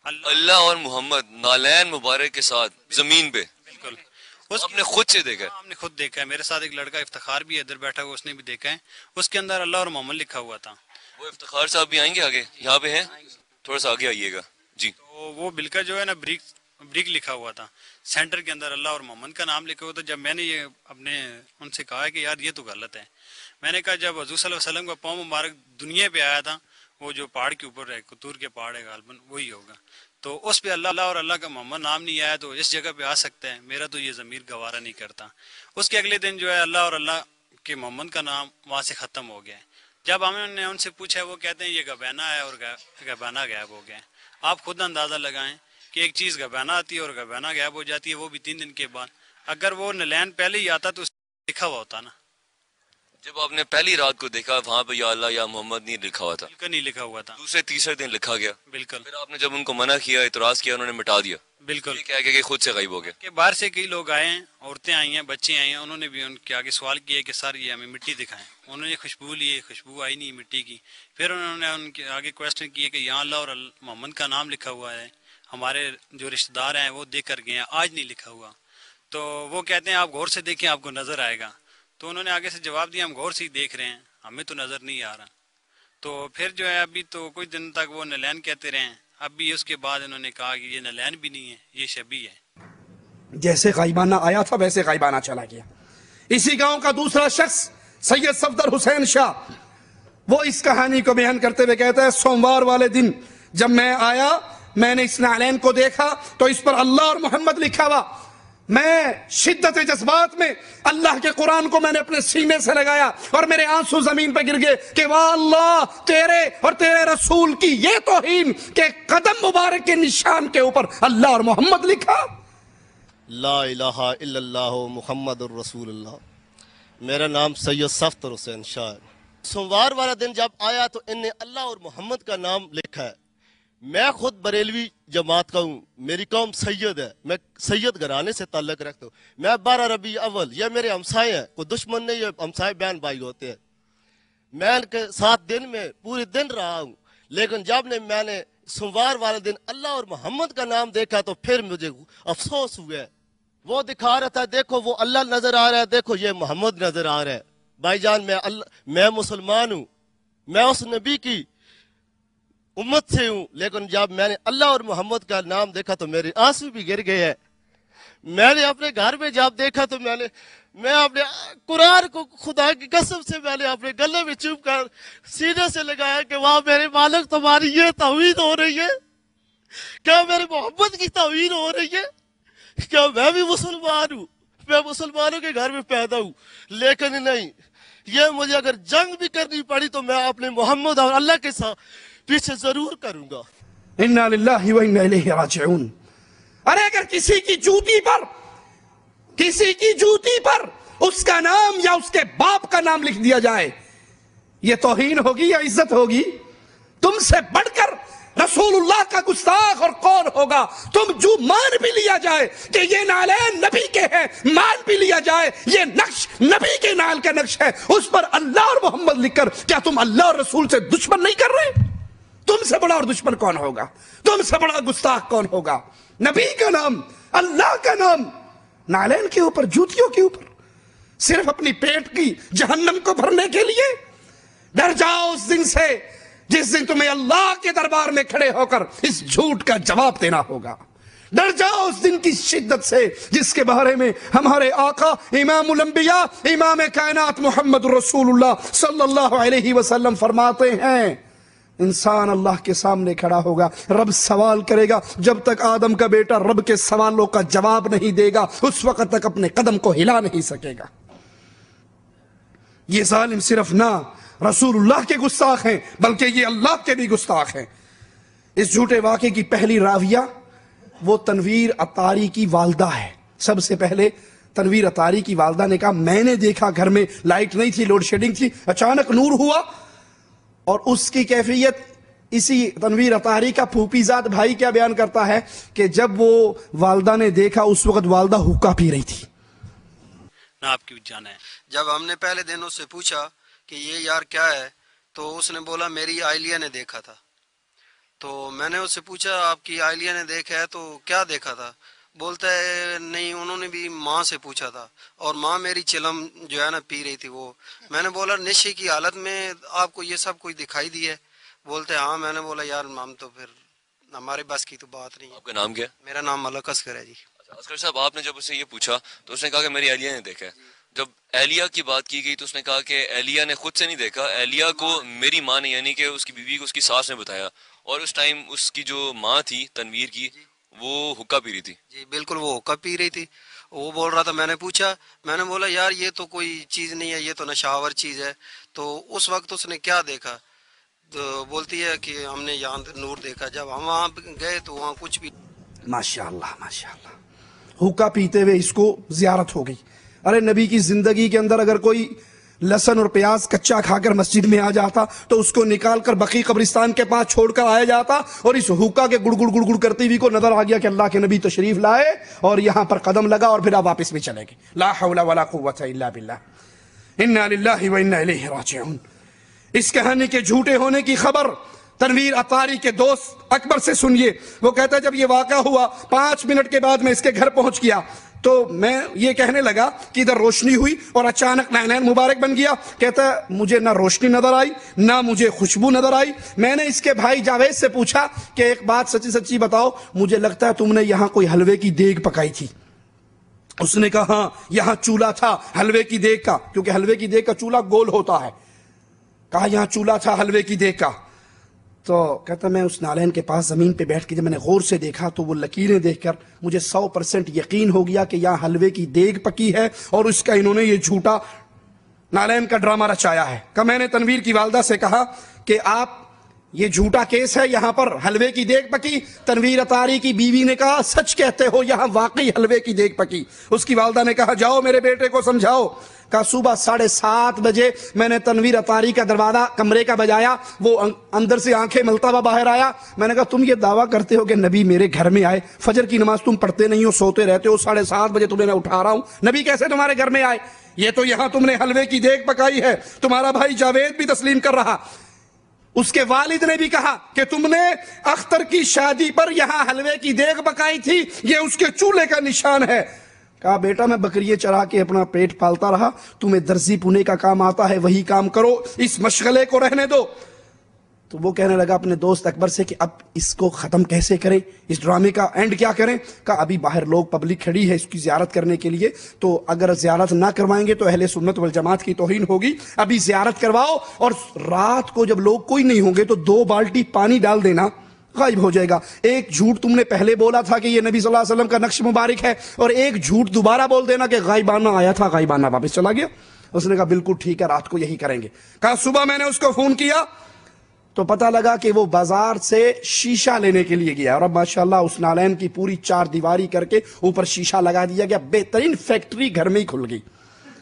Speaker 5: اللہ اور محمد نالین مبارک کے ساتھ زمین پہ،
Speaker 12: بالکل
Speaker 5: آپ نے خود سے دیکھا ہے؟
Speaker 12: ہم نے خود دیکھا ہے، میرے ساتھ ایک لڑکا افتخار بھی ادھر بیٹھا ہوا، اس نے بھی دیکھا ہے، اس کے اندر اللہ اور محمد لکھا ہوا تھا۔
Speaker 5: وہ افتخار صاحب بھی آئیں گے آگے، یہاں پہ ہیں، تھوڑا سا آگے آئیے گا جی۔
Speaker 12: تو وہ بل کا جو ہے نا بریک لکھا ہوا تھا، سینٹر کے اندر اللہ اور محمد کا نام لکھا ہوا تھا۔ جب میں نے یہ اپنے ان سے کہا کہ یار یہ تو غلط ہے، میں نے کہا جب حضور صلی اللہ علیہ وسلم کا پاؤں مبارک دنیا پہ آیا تھا، وہ جو پہاڑ کے اوپر ہے، کتور کے پہاڑ ہے غالباً، وہی ہوگا، تو اس پہ اللہ اور اللہ کا محمد نام نہیں آیا، تو اس جگہ پہ آ سکتا ہے، میرا تو یہ ضمیر گوارا نہیں کرتا۔ اس کے اگلے دن جو ہے اللہ اور اللہ کے محمد کا نام وہاں سے ختم ہو گیا ہے۔ جب ہم نے ان سے پوچھا، وہ کہتے ہیں یہ گبینہ ہے اور گبینہ غائب ہو گیا ہے۔ آپ خود اندازہ لگائیں کہ ایک چیز گبینہ آتی ہے اور گبینہ غائب ہو جاتی ہے، وہ بھی 3 دن کے بعد۔ اگر وہ نلین پہلے ہی آتا تو لکھا ہوا ہوتا نا۔
Speaker 5: جب آپ نے پہلی رات کو دیکھا وہاں پہ یا اللہ یا محمد نہیں لکھا ہوا تھا،
Speaker 12: بالکل نہیں لکھا ہوا تھا،
Speaker 5: دوسرے تیسرے دن لکھا گیا،
Speaker 12: بالکل۔
Speaker 5: پھر آپ نے جب ان کو منع کیا، اعتراض کیا، انہوں نے مٹا دیا،
Speaker 12: بالکل،
Speaker 5: یہ کہہ کہ خود سے غائب ہو گیا۔
Speaker 12: کہ باہر سے کئی لوگ آئے ہیں، عورتیں آئی ہیں، بچے آئے ہیں، انہوں نے بھی ان کے آگے سوال کیا کہ سر یہ ہمیں مٹی دکھائیں، انہوں نے خوشبو لی، خوشبو آئی نہیں مٹی کی۔ پھر انہوں نے ان کے آگے کویسچن کیے کہ یہاں اللہ اور محمد کا نام لکھا ہوا ہے، ہمارے جو رشتہ دار ہیں وہ دیکھ کر گئے ہیں، آج نہیں لکھا ہوا۔ تو وہ کہتے ہیں آپ غور سے دیکھیں، آپ کو نظر آئے گا۔ تو انہوں نے آگے سے جواب دیا ہم غور سے ہی دیکھ رہے ہیں، ہمیں تو نظر نہیں آ رہا۔ تو پھر جو ہے ابھی تو کچھ دن تک وہ نلین کہتے رہے ہیں، اب بھی اس کے بعد انہوں نے کہا کہ یہ نلین بھی نہیں ہے، یہ شبیہ ہے۔
Speaker 2: جیسے غائبانہ آیا تھا ویسے غائبانہ چلا گیا۔ اسی گاؤں کا دوسرا شخص سید صفدر حسین شاہ، وہ اس کہانی کو بیان کرتے ہوئے کہتا ہے سوموار والے دن جب میں آیا، میں نے اس نالین کو دیکھا تو اس پر اللہ اور محمد لکھا ہوا۔ میں شدت جذبات میں اللہ کے قرآن کو میں نے اپنے سینے سے لگایا اور میرے آنسو زمین پہ گر گئے کہ واہ اللہ، تیرے اور تیرے رسول کی یہ توہین کہ قدم مبارک کے نشان کے اوپر اللہ اور محمد لکھا۔
Speaker 13: لا الہ الا اللہ محمد الرسول اللہ۔ میرا نام سید صفدر حسین شاہ ہے۔ سوموار والا دن جب آیا تو ان نے اللہ اور محمد کا نام لکھا ہے۔ میں خود بریلوی جماعت کا ہوں، میری قوم سید ہے، میں سید گھرانے سے تعلق رکھتا ہوں۔ میں 12 ربیع اول، یہ میرے ہمسائے ہیں، کوئی دشمن نہیں، یہ ہمسائے بہن بھائی ہوتے ہیں۔ میں ان کے ساتھ دن میں پورے دن رہا ہوں، لیکن جب میں نے سوموار والے دن اللہ اور محمد کا نام دیکھا تو پھر مجھے افسوس ہوا۔ وہ دکھا رہا تھا دیکھو وہ اللہ نظر آ رہا ہے، دیکھو یہ محمد نظر آ رہا ہے۔ بھائی جان میں مسلمان ہوں، میں اس نبی کی امت سے ہوں، لیکن جب میں نے اللہ اور محمد کا نام دیکھا تو میرے آنسو بھی گر گئے ہیں۔ میں نے اپنے گھر میں جب دیکھا تو میں اپنے قرآن کو خدا کی قسم سے میں نے اپنے گلے میں چوب کر سینے سے لگایا کہ واہ میرے مالک تمہاری یہ توہین ہو رہی ہے، کیا میرے محمد کی توہین ہو رہی ہے؟ کیا میں بھی مسلمان ہوں؟ میں مسلمانوں کے گھر میں پیدا ہوں، لیکن نہیں، یہ مجھے اگر جنگ بھی کرنی پڑی تو میں اپنے محمد اور اللہ کے ساتھ پیچھے ضرور کروں گا۔
Speaker 2: انا للہ و انا الیہ راجعون۔ ارے اگر کسی کی جوتی پر اس کا نام یا اس کے باپ کا نام لکھ دیا جائے، یہ توہین ہوگی یا عزت ہوگی؟ تم سے بڑھ کر رسول اللہ کا گستاخ اور کون ہوگا؟ تم جو مان بھی لیا جائے کہ یہ نالین نبی کے ہیں، مان بھی لیا جائے یہ نقش نبی کے نال کا نقش ہے، اس پر اللہ اور محمد لکھ کر کیا تم اللہ اور رسول سے دشمن نہیں کر رہے؟ تم سے بڑا اور دشمن کون ہوگا؟ تم سے بڑا گستاخ کون ہوگا؟ نبی کا نام، اللہ کا نام نالین کے اوپر، جوتیوں کے اوپر، صرف اپنی پیٹ کی جہنم کو بھرنے کے لیے؟ ڈر جاؤ اس دن سے جس دن تمہیں اللہ کے دربار میں کھڑے ہو کر اس جھوٹ کا جواب دینا ہوگا۔ ڈر جاؤ اس دن کی شدت سے جس کے بارے میں ہمارے آقا امام الانبیاء امام کائنات محمد رسول اللہ صلی اللہ علیہ وسلم فرماتے ہیں، انسان اللہ کے سامنے کھڑا ہوگا، رب سوال کرے گا، جب تک آدم کا بیٹا رب کے سوالوں کا جواب نہیں دے گا اس وقت تک اپنے قدم کو ہلا نہیں سکے گا۔ یہ ظالم صرف نہ رسول اللہ کے گستاخ ہیں بلکہ یہ اللہ کے بھی گستاخ ہیں۔ اس جھوٹے واقعے کی پہلی راویہ وہ تنویر عطاری کی والدہ ہے۔ سب سے پہلے تنویر عطاری کی والدہ نے کہا میں نے دیکھا گھر میں لائٹ نہیں تھی، لوڈ شیڈنگ تھی، اچانک نور ہوا، اور اس کی کیفیت اسی تنویر عطاری کا پھوپھی زاد بھائی کیا بیان کرتا ہے کہ جب وہ والدہ نے دیکھا اس وقت والدہ حقہ پی رہی تھی۔
Speaker 14: نہ آپ کی جان ہے۔ جب ہم نے پہلے دن اس سے پوچھا کہ یہ یار کیا ہے تو اس نے بولا میری اہلیہ نے دیکھا تھا۔ تو میں نے اس سے پوچھا آپ کی اہلیہ نے دیکھا ہے تو کیا دیکھا تھا؟ بولتا ہے نہیں انہوں نے بھی ماں سے پوچھا تھا اور ماں میری چلم جو ہے نا پی رہی تھی وہ۔ میں نے بولا نشے کی حالت میں آپ کو یہ سب کچھ دکھائی دی ہے؟ بولتے ہاں۔ میں نے بولا یار ہم تو پھر ہمارے بس کی تو بات نہیں ہے۔
Speaker 5: آپ کا نام کیا؟
Speaker 14: میرا نام ملک اصغر ہے جی۔
Speaker 5: اصغر صاحب آپ نے جب اسے یہ پوچھا تو اس نے کہا کہ میری اہلیہ نے دیکھا ہے۔ جب اہلیہ کی بات کی گئی تو اس نے کہا کہ اہلیہ نے خود سے نہیں دیکھا، اہلیہ کو میری ماں نے یعنی کہ اس کی بیوی کو اس کی ساس نے بتایا، اور اس ٹائم اس کی جو ماں تھی تنویر کی وہ حقہ پی رہی تھی۔
Speaker 14: جی بالکل وہ حقہ پی رہی تھی۔ وہ بول رہا تھا، میں نے پوچھا، میں نے بولا یار یہ تو کوئی چیز نہیں ہے، یہ تو نشاور چیز ہے۔ تو اس وقت اس نے کیا دیکھا؟ تو بولتی ہے کہ ہم نے یہاں نور دیکھا۔ جب ہم وہاں گئے تو وہاں کچھ بھی۔
Speaker 2: ماشاءاللہ ماشاءاللہ، حقہ پیتے ہوئے اس کو زیارت ہو گئی۔ ارے نبی کی زندگی کے اندر اگر کوئی لہسن اور پیاز کچا کھا کر مسجد میں آ جاتا تو اس کو نکال کر بقی قبرستان کے پاس چھوڑ کر آیا جاتا، اور اس حقہ کے گڑ گڑ گڑ گڑ کرتی ہوئی کو نظر آ گیا کہ اللہ کے نبی تشریف لائے اور یہاں پر قدم لگا اور پھر آپ واپس بھی چلے گئے۔ لا حول ولا قوت الا باللہ، انا للہ و انا الیہ راجعون۔ اس کہانی کے جھوٹے ہونے کی خبر تنویر عطاری کے دوست اکبر سے سنیے۔ وہ کہتا ہے جب یہ واقعہ ہوا 5 منٹ کے بعد میں اس کے گھر پہنچ گیا تو میں یہ کہنے لگا کہ ادھر روشنی ہوئی اور اچانک نینین مبارک بن گیا۔ کہتا ہے مجھے نہ روشنی نظر آئی نہ مجھے خوشبو نظر آئی۔ میں نے اس کے بھائی جاوید سے پوچھا کہ ایک بات سچی سچی بتاؤ، مجھے لگتا ہے تم نے یہاں کوئی حلوے کی دیگ پکائی تھی۔ اس نے کہا ہاں یہاں چولہا تھا حلوے کی دیگ کا، کیونکہ حلوے کی دیگ کا چولہا گول ہوتا ہے۔ کہا یہاں چولہا تھا حلوے کی دیگ کا۔ تو کہتا میں اس نالین کے پاس زمین پہ بیٹھ کے جب میں نے غور سے دیکھا تو وہ لکیریں دیکھ کر مجھے 100% یقین ہو گیا کہ یہاں حلوے کی دیگ پکی ہے اور اس کا انہوں نے یہ جھوٹا نالین کا ڈرامہ رچایا ہے۔ کہ میں نے تنویر کی والدہ سے کہا کہ آپ یہ جھوٹا کیس ہے، یہاں پر حلوے کی دیگ پکی۔ تنویر عطاری کی بیوی نے کہا سچ کہتے ہو، یہاں واقعی حلوے کی دیگ پکی۔ اس کی والدہ نے کہا جاؤ میرے بیٹے کو سمجھاؤ۔ کہا صبح 7:30 بجے میں نے تنویر عطاری کا دروازہ کمرے کا بجایا، وہ اندر سے آنکھیں ملتا ہوا باہر آیا۔ میں نے کہا تم یہ دعویٰ کرتے ہو کہ نبی میرے گھر میں آئے، فجر کی نماز تم پڑھتے نہیں ہو، سوتے رہتے ہو، 7:30 بجے تمہیں میں اٹھا رہا ہوں، نبی کیسے تمہارے گھر میں آئے؟ یہ تو یہاں تم نے حلوے کی دیگ پکائی ہے۔ تمہارا بھائی جاوید بھی تسلیم کر رہا، اس کے والد نے بھی کہا کہ تم نے اختر کی شادی پر یہاں حلوے کی دیگ پکائی تھی، یہ اس کے چولہے کا نشان ہے۔ کہا بیٹا میں بکریے چرا کے اپنا پیٹ پالتا رہا، تمہیں درزی پونے کا کام آتا ہے وہی کام کرو، اس مشغلے کو رہنے دو۔ تو وہ کہنے لگا اپنے دوست اکبر سے کہ اب اس کو ختم کیسے کریں، اس ڈرامے کا اینڈ کیا کریں؟ کہا ابھی باہر لوگ پبلک کھڑی ہے اس کی زیارت کرنے کے لیے، تو اگر زیارت نہ کروائیں گے تو اہل سنت والجماعت کی توہین ہوگی، ابھی زیارت کرواؤ، اور رات کو جب لوگ کوئی نہیں ہوں گے تو 2 بالٹی پانی ڈال دینا، غائب ہو جائے گا۔ ایک جھوٹ تم نے پہلے بولا تھا کہ یہ نبی صلی اللہ علیہ وسلم کا نقش مبارک ہے، اور ایک جھوٹ دوبارہ بول دینا کہ غائبانہ آیا تھا، غائبانہ واپس چلا گیا۔ اس نے کہا بالکل ٹھیک ہے، رات کو یہی کریں گے۔ کہا صبح میں نے اس کو فون کیا تو پتہ لگا کہ وہ بازار سے شیشہ لینے کے لیے گیا، اور اب ماشاءاللہ اس نالین کی پوری 4 دیواری کر کے اوپر شیشہ لگا دیا گیا، بہترین فیکٹری گھر میں ہی کھل گئی۔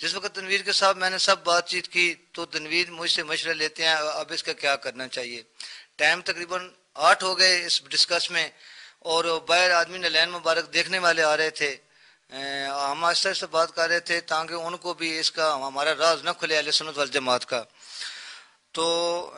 Speaker 15: جس وقت تنویر کے ساتھ میں نے سب بات چیت کی تو تنویر مجھ سے مشورہ لیتے ہیں اب اس کا کیا کرنا چاہیے. ٹائم تقریباً 8 ہو گئے اس ڈسکس میں اور باہر آدمی نالین مبارک دیکھنے والے آ رہے تھے. ہم آہستہ آہستہ بات کر رہے تھے تاکہ ان کو بھی اس کا ہمارا راز نہ کھلے اہل سنت والجماعت کا. تو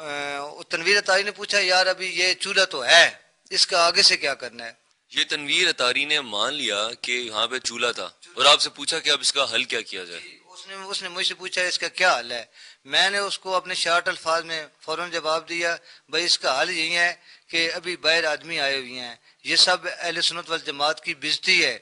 Speaker 15: تنویر اطاری نے پوچھا یار ابھی یہ چولہا تو ہے اس کا آگے سے کیا کرنا ہے.
Speaker 5: یہ تنویر اطاری نے مان لیا کہ یہاں پہ چولہا تھا اور آپ سے پوچھا کہ اب اس کا حل کیا کیا جائے.
Speaker 15: اس نے مجھ سے پوچھا اس کا کیا حل ہے. میں نے اس کو اپنے شارٹ الفاظ میں فوراً جواب دیا بھائی اس کا حل یہی ہے کہ ابھی باہر آدمی آئے ہوئے ہیں, یہ سب اہل سنت والجماعت کی بےزتی ہے.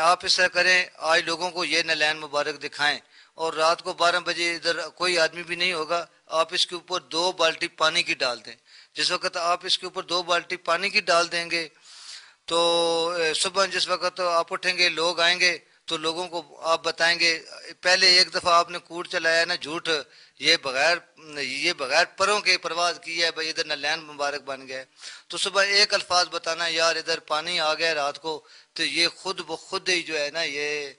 Speaker 15: آپ اس طرح کریں آج لوگوں کو یہ نالین مبارک دکھائیں اور رات کو 12 بجے ادھر کوئی آدمی بھی نہیں ہوگا, آپ اس کے اوپر 2 بالٹی پانی کی ڈال دیں. جس وقت آپ اس کے اوپر 2 بالٹی پانی کی ڈال دیں گے تو صبح جس وقت آپ اٹھیں گے لوگ آئیں گے تو لوگوں کو آپ بتائیں گے پہلے ایک دفعہ آپ نے کوڑ چلایا نا جھوٹ, یہ بغیر پروں کے پرواز کی ہے بھائی ادھر نالین مبارک بن گیا. تو صبح ایک الفاظ بتانا یار ادھر پانی آ گیا رات کو تو یہ خود بخود ہی جو ہے نا یہ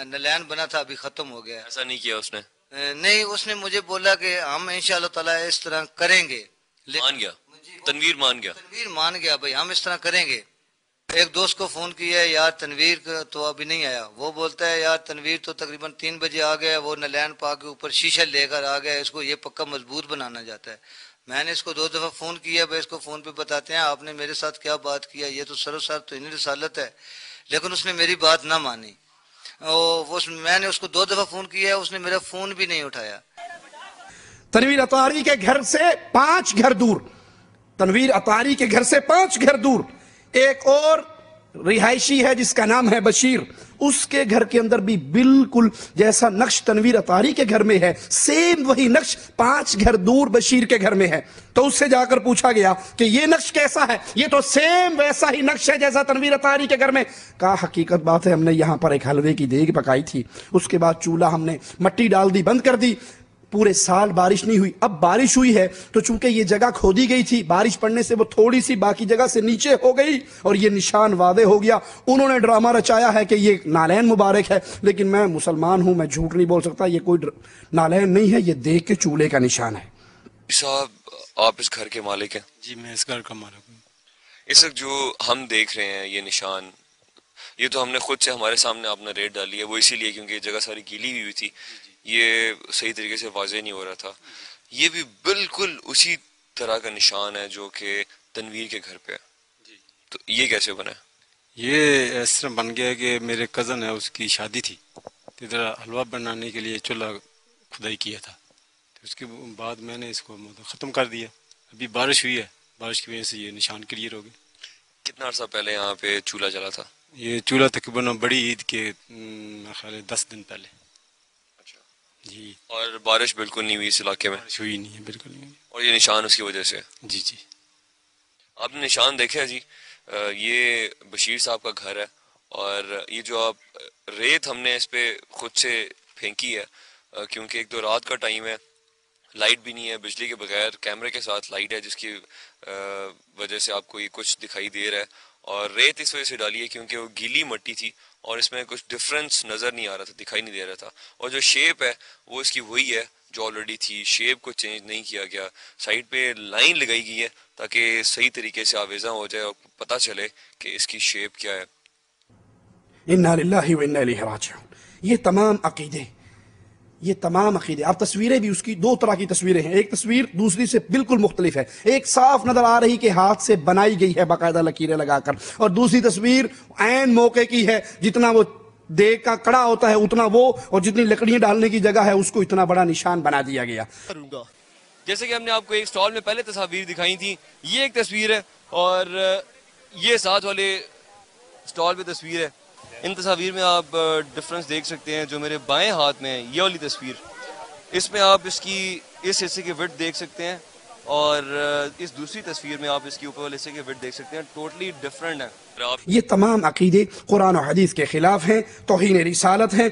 Speaker 15: نالین بنا تھا ابھی ختم ہو گیا.
Speaker 5: ایسا نہیں کیا اس نے؟
Speaker 15: نہیں, اس نے مجھے بولا کہ ہم انشاءاللہ تعالی اس طرح کریں گے.
Speaker 5: مان گیا تنویر
Speaker 15: مان گیا بھائی ہم اس طرح کریں گے. ایک دوست کو فون کیا ہے یار تنویر تو ابھی نہیں آیا, وہ بولتا ہے یار تنویر تو تقریباً 3 بجے آ گیا, وہ نالین پا کے اوپر شیشہ لے کر آ گیا, اس کو یہ پکا مضبوط بنانا چاہتا ہے. میں نے اس کو 2 دفعہ فون کیا بھائی اس کو فون پہ بتاتے ہیں آپ نے میرے ساتھ کیا بات کیا, یہ تو سروسار تو انہیں رسالت ہے, لیکن اس نے میری بات نہ مانی. میں نے اس کو 2 دفعہ فون کیا اس نے میرا فون بھی نہیں اٹھایا.
Speaker 2: تنویر اطاری کے گھر سے 5 گھر دور, تنویر اطاری کے گھر سے 5 گھر دور ایک اور رہائشی ہے جس کا نام ہے بشیر, اس کے گھر کے اندر بھی بالکل جیسا نقش تنویر اطاری کے گھر میں ہے سیم وہی نقش 5 گھر دور بشیر کے گھر میں ہے. تو اس سے جا کر پوچھا گیا کہ یہ نقش کیسا ہے, یہ تو سیم ویسا ہی نقش ہے جیسا تنویر اطاری کے گھر میں. کہا حقیقت بات ہے ہم نے یہاں پر ایک حلوے کی دیگ پکائی تھی, اس کے بعد چولہا ہم نے مٹی ڈال دی بند کر دی, پورے سال بارش نہیں ہوئی, اب بارش ہوئی ہے تو چونکہ یہ جگہ کھودی گئی تھی بارش پڑنے سے وہ تھوڑی سی باقی جگہ سے نیچے ہو گئی اور یہ نشان واضح ہو گیا. انہوں نے ڈرامہ رچایا ہے کہ یہ نالین مبارک ہے, لیکن میں مسلمان ہوں میں جھوٹ نہیں بول سکتا, یہ کوئی نالین نہیں ہے, یہ دیکھ کے چولہے کا نشان ہے.
Speaker 5: صاحب آپ اس گھر کے مالک ہیں؟
Speaker 16: جی میں اس گھر کا مالک ہوں.
Speaker 5: اس وقت جو ہم دیکھ رہے ہیں یہ نشان, یہ تو ہم نے خود سے ہمارے سامنے آپ نے ریٹ ڈالی ہے, وہ اسی لیے کیونکہ جگہ ساری گیلی ہوئی تھی, یہ صحیح طریقے سے واضح نہیں ہو رہا تھا. یہ بھی بالکل اسی طرح کا نشان ہے جو کہ تنویر کے گھر پہ ہے. تو یہ کیسے بنا ہے؟
Speaker 16: یہ اس طرح بن گیا کہ میرے کزن ہے اس کی شادی تھی, ادھر حلوہ بنانے کے لیے چولہا کھدائی کیا تھا, تو اس کے بعد میں نے اس کو ختم کر دیا. ابھی بارش ہوئی ہے, بارش کی وجہ سے یہ نشان کلیئر ہو گئے.
Speaker 5: کتنا عرصہ پہلے یہاں پہ چولہا چلا تھا؟
Speaker 16: یہ چولہا تقریباً بڑی عید کے خیال 10 دن پہلے. جی. اور
Speaker 5: بارش بالکل نہیں ہوئی اس علاقے میں؟
Speaker 16: بارش ہوئی نہیں ہے, بالکل نہیں.
Speaker 5: اور یہ نشان اس کی وجہ سے؟
Speaker 16: جی جی.
Speaker 5: آپ نے نشان دیکھا جی, یہ بشیر صاحب کا گھر ہے اور یہ جو آپ ریت ہم نے اس پہ خود سے پھینکی ہے کیونکہ ایک تو رات کا ٹائم ہے, لائٹ بھی نہیں ہے, بجلی کے بغیر کیمرے کے ساتھ لائٹ ہے جس کی وجہ سے آپ کو یہ کچھ دکھائی دے رہا ہے, اور ریت اس وجہ سے ڈالی ہے کیونکہ وہ گیلی مٹی تھی اور اس میں کچھ ڈفرنس نظر نہیں آ رہا تھا, دکھائی نہیں دے رہا تھا. اور جو شیپ ہے وہ اس کی وہی ہے جو آلریڈی تھی, شیپ کو چینج نہیں کیا گیا. سائڈ پہ لائن لگائی گئی ہے تاکہ صحیح طریقے سے آویزاں ہو جائے اور پتہ چلے کہ اس کی شیپ کیا ہے.
Speaker 2: انا للہ و انا الیہ راجعون. یہ تمام عقیدے آپ تصویریں بھی اس کی 2 طرح کی تصویریں ہیں, ایک تصویر دوسری سے بالکل مختلف ہے, ایک صاف نظر آ رہی کہ ہاتھ سے بنائی گئی ہے باقاعدہ لکیریں لگا کر, اور دوسری تصویر عین موقع کی ہے, جتنا وہ دیگ کا کڑا ہوتا ہے اتنا وہ, اور جتنی لکڑیاں ڈالنے کی جگہ ہے اس کو اتنا بڑا نشان بنا دیا گیا.
Speaker 5: جیسے کہ ہم نے آپ کو ایک سٹال میں پہلے تصاویر دکھائی تھی, یہ ایک تصویر ہے اور یہ ساتھ والے سٹال پہ تصویر ہے. ان تصاویر میں آپ ڈفرنس دیکھ سکتے ہیں. جو میرے بائیں ہاتھ میں ہے یہ والی تصویر, اس میں آپ اس کی اس حصے کی وڈتھ دیکھ سکتے ہیں اور اس دوسری تصویر میں آپ اس کی اوپر والے حصے کی وڈتھ دیکھ سکتے ہیں, ٹوٹلی ڈفرنٹ ہے.
Speaker 2: یہ تمام عقیدے قرآن و حدیث کے خلاف ہیں, توہین رسالت ہیں.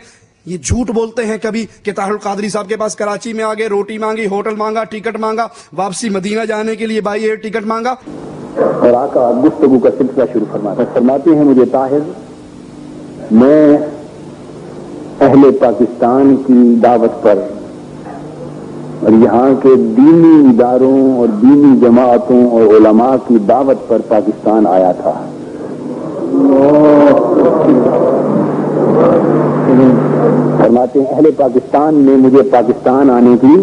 Speaker 2: یہ جھوٹ بولتے ہیں کبھی کہ طاہر القادری صاحب کے پاس کراچی میں آگے روٹی مانگی, ہوٹل مانگا, ٹکٹ مانگا, واپسی مدینہ جانے کے لیے بائی ایئر ٹکٹ مانگا.
Speaker 17: اور آقا گفتگو کا سلسلہ شروع فرماتے ہیں, مجھے طاہر میں اہل پاکستان کی دعوت پر اور یہاں کے دینی اداروں اور دینی جماعتوں اور علماء کی دعوت پر پاکستان آیا تھا. فرماتے ہیں اہل پاکستان نے مجھے پاکستان آنے کی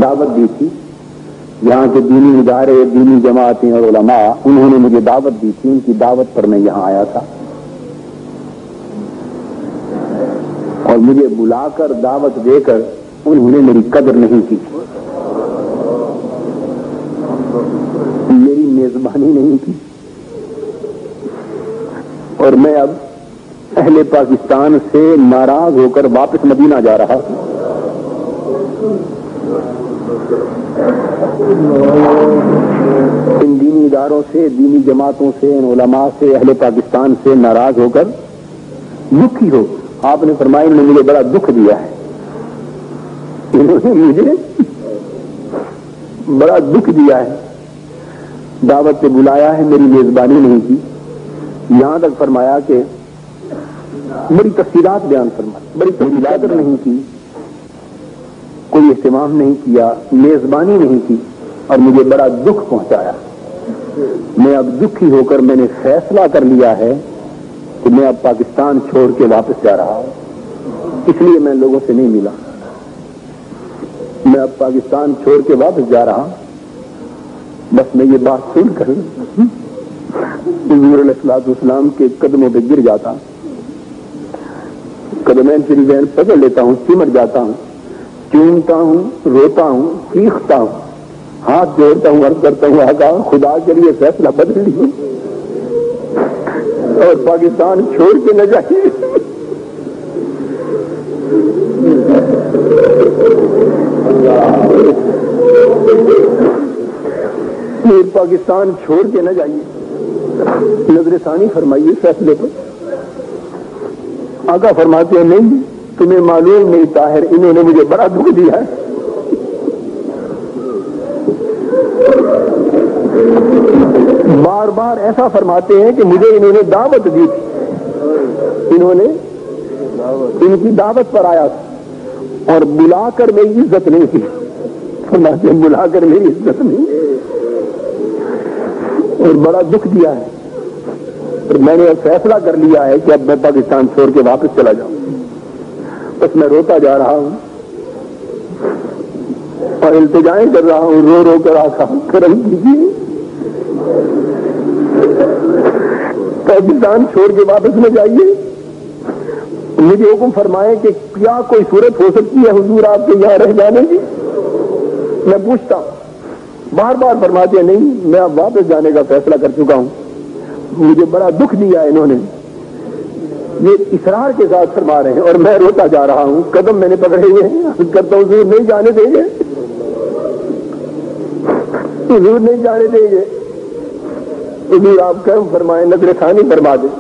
Speaker 17: دعوت دی تھی. یہاں کے دینی ادارے، دینی جماعتیں اور علماء، انہوں نے مجھے دعوت دی تھی. ان کی دعوت پر میں یہاں آیا تھا اور مجھے بلا کر دعوت دے کر انہوں نے میری قدر نہیں کی، میری میزبانی نہیں کی، اور میں اب اہل پاکستان سے ناراض ہو کر واپس مدینہ جا رہا ہوں. ان دینی اداروں سے، دینی جماعتوں سے، ان علماء سے، اہل پاکستان سے ناراض ہو کر دکھی ہو. آپ نے فرمایا انہوں نے مجھے بڑا دکھ دیا ہے، انہوں نے مجھے بڑا دکھ دیا ہے، دعوت سے بلایا ہے، میری میزبانی نہیں کی. یہاں تک فرمایا کہ بڑی تفصیلات بیان فرمائی، بڑی تفصیلات نہیں کی، کوئی اہتمام نہیں کیا، میزبانی نہیں کی اور مجھے بڑا دکھ پہنچایا. میں اب دکھی ہو کر میں نے فیصلہ کر لیا ہے کہ میں اب پاکستان چھوڑ کے واپس جا رہا ہوں. اس لیے میں لوگوں سے نہیں ملا، میں اب پاکستان چھوڑ کے واپس جا رہا ہوں. بس میں یہ بات سن کر حضور علیہ الصلوۃ والسلام کے قدموں پہ گر جاتا ہوں، قدمین شریفین پکڑ لیتا ہوں، سمٹ جاتا ہوں، چومتا ہوں، روتا ہوں، چیختا ہوں، ہاتھ جوڑتا ہوں، عرض کرتا ہوں آقا خدا کے لیے فیصلہ بدل لیجیے اور پاکستان چھوڑ کے نہ جائیے. پاکستان چھوڑ کے نہ جائیے، نظر ثانی فرمائیے فیصلے پر. آقا فرماتے ہیں نہیں، تمہیں معلوم نہیں طاہر، انہوں نے مجھے بڑا دکھ دیا ہے. بار بار ایسا فرماتے ہیں کہ مجھے انہوں نے دعوت دی تھی، انہوں نے ان کی دعوت پر آیا تھا اور بلا کر میری عزت نہیں کی. فرماتے ہیں بلا کر میری عزت نہیں اور بڑا دکھ دیا ہے. اور میں نے فیصلہ کر لیا ہے کہ اب میں پاکستان چھوڑ کے واپس چلا جاؤں. بس میں روتا جا رہا ہوں اور التجائیں کر رہا ہوں، رو رو کر آقا کرم کیجیے، پاکستان چھوڑ کے واپس نہ جائیے. مجھے حکم فرمائے کہ کیا کوئی صورت ہو سکتی ہے حضور آپ کے یہاں رہ جانے کی. میں پوچھتا ہوں، بار بار فرماتے ہیں نہیں، میں اب واپس جانے کا فیصلہ کر چکا ہوں. مجھے بڑا دکھ دیا انہوں نے، یہ اصرار کے ساتھ فرما رہے ہیں اور میں روتا جا رہا ہوں، قدم میں نے پکڑے ہوئے ہیں، کرتا ہوں حضور نہیں جانے دیں گے، حضور نہیں جانے دیں گے. حضور آپ کرم فرمائیں، نظر ثانی فرما دیں.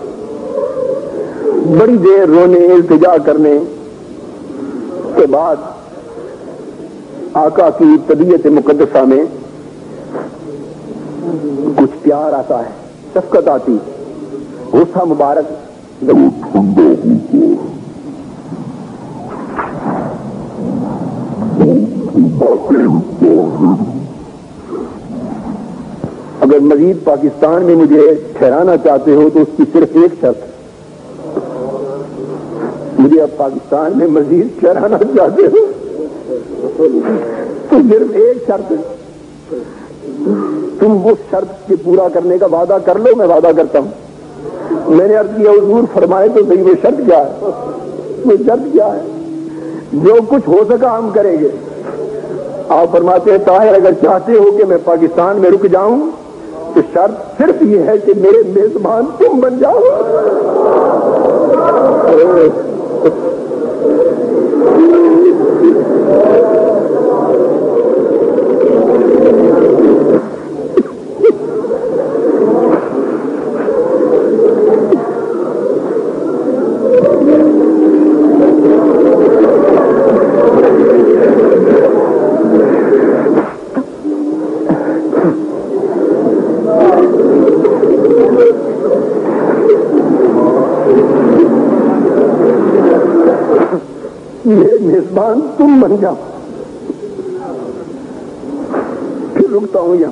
Speaker 17: بڑی دیر رونے التجا کرنے کے بعد آقا کی طبیعت مقدسہ میں کچھ پیار آتا ہے، شفقت آتی، غصہ مبارک اگر مزید پاکستان میں مجھے ٹھہرانا چاہتے ہو تو اس کی صرف ایک شرط، مجھے اب پاکستان میں مزید ٹھہرانا چاہتے ہو تو صرف ایک شرط، تم وہ شرط کے پورا کرنے کا وعدہ کر لو. میں وعدہ کرتا ہوں. میں نے عرض کیا حضور فرمائے تو صحیح وہ شرط کیا ہے؟ وہ شرط کیا ہے؟ جو کچھ ہو سکا ہم کریں گے. آپ فرماتے ہیں طاہر اگر چاہتے ہو کہ میں پاکستان میں رک جاؤں تو شرط صرف یہ ہے کہ میرے میزبان تم بن جاؤ. میزبان تم بن جاؤ. پھر رکتا ہوں یہاں.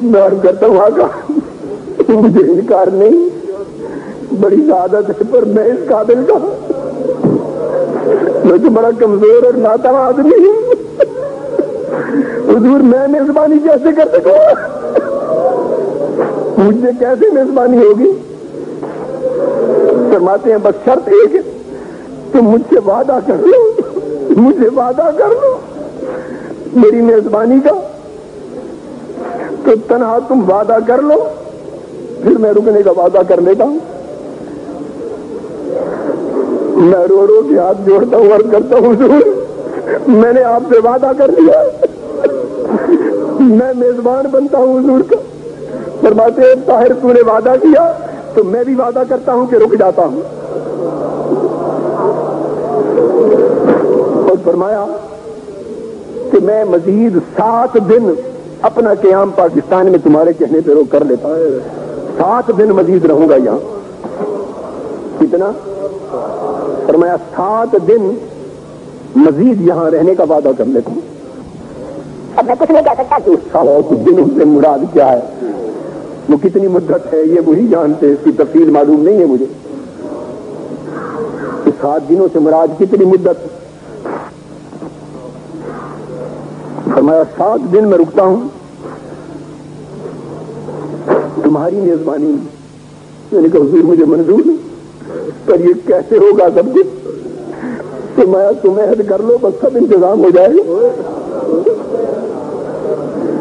Speaker 17: میں عرض کرتا ہوں آقا مجھے انکار نہیں, بڑی سعادت ہے, پر میں اس قابل کا, میں تو بڑا کمزور اور ناتواں آدمی ہوں. حضور میں میزبانی کیسے کر سکوں؟ مجھ سے کیسے میزبانی ہوگی؟ فرماتے ہیں بس شرط ایک ہے, تم مجھ سے وعدہ کر لو, مجھے وعدہ کر لو میری میزبانی کا. تو تنہا تم وعدہ کر لو, پھر میں رکنے کا وعدہ کر لیتا ہوں. میں رو رو کے ہاتھ جوڑتا ہوں, عرض کرتا ہوں حضور میں نے آپ سے وعدہ کر لیا, میں میزبان بنتا ہوں حضور کا. فرماتے ہیں طاہر تو نے وعدہ کیا تو میں بھی وعدہ کرتا ہوں کہ رک جاتا ہوں. اور فرمایا کہ میں مزید 7 دن اپنا قیام پاکستان میں تمہارے کہنے پہ روک کر لیتا ہوں. 7 دن مزید رہوں گا یہاں. کتنا؟ فرمایا 7 دن مزید یہاں رہنے کا وعدہ کر لیتا ہوں. اب میں کچھ نہیں کہہ سکتا کہ 7 دنوں سے مراد کیا ہے, وہ کتنی مدت ہے یہ وہی جانتے, اس کی تفصیل معلوم نہیں ہے مجھے کہ 7 دنوں سے مراد کتنی مدت. فرمایا 7 دن میں رکتا ہوں تمہاری میزبانی میں. میں نے کہا حضور مجھے منظور ہے, پر یہ کیسے ہوگا سب کچھ؟ فرمایا تم عہد کر لو, بس سب انتظام ہو جائے گا,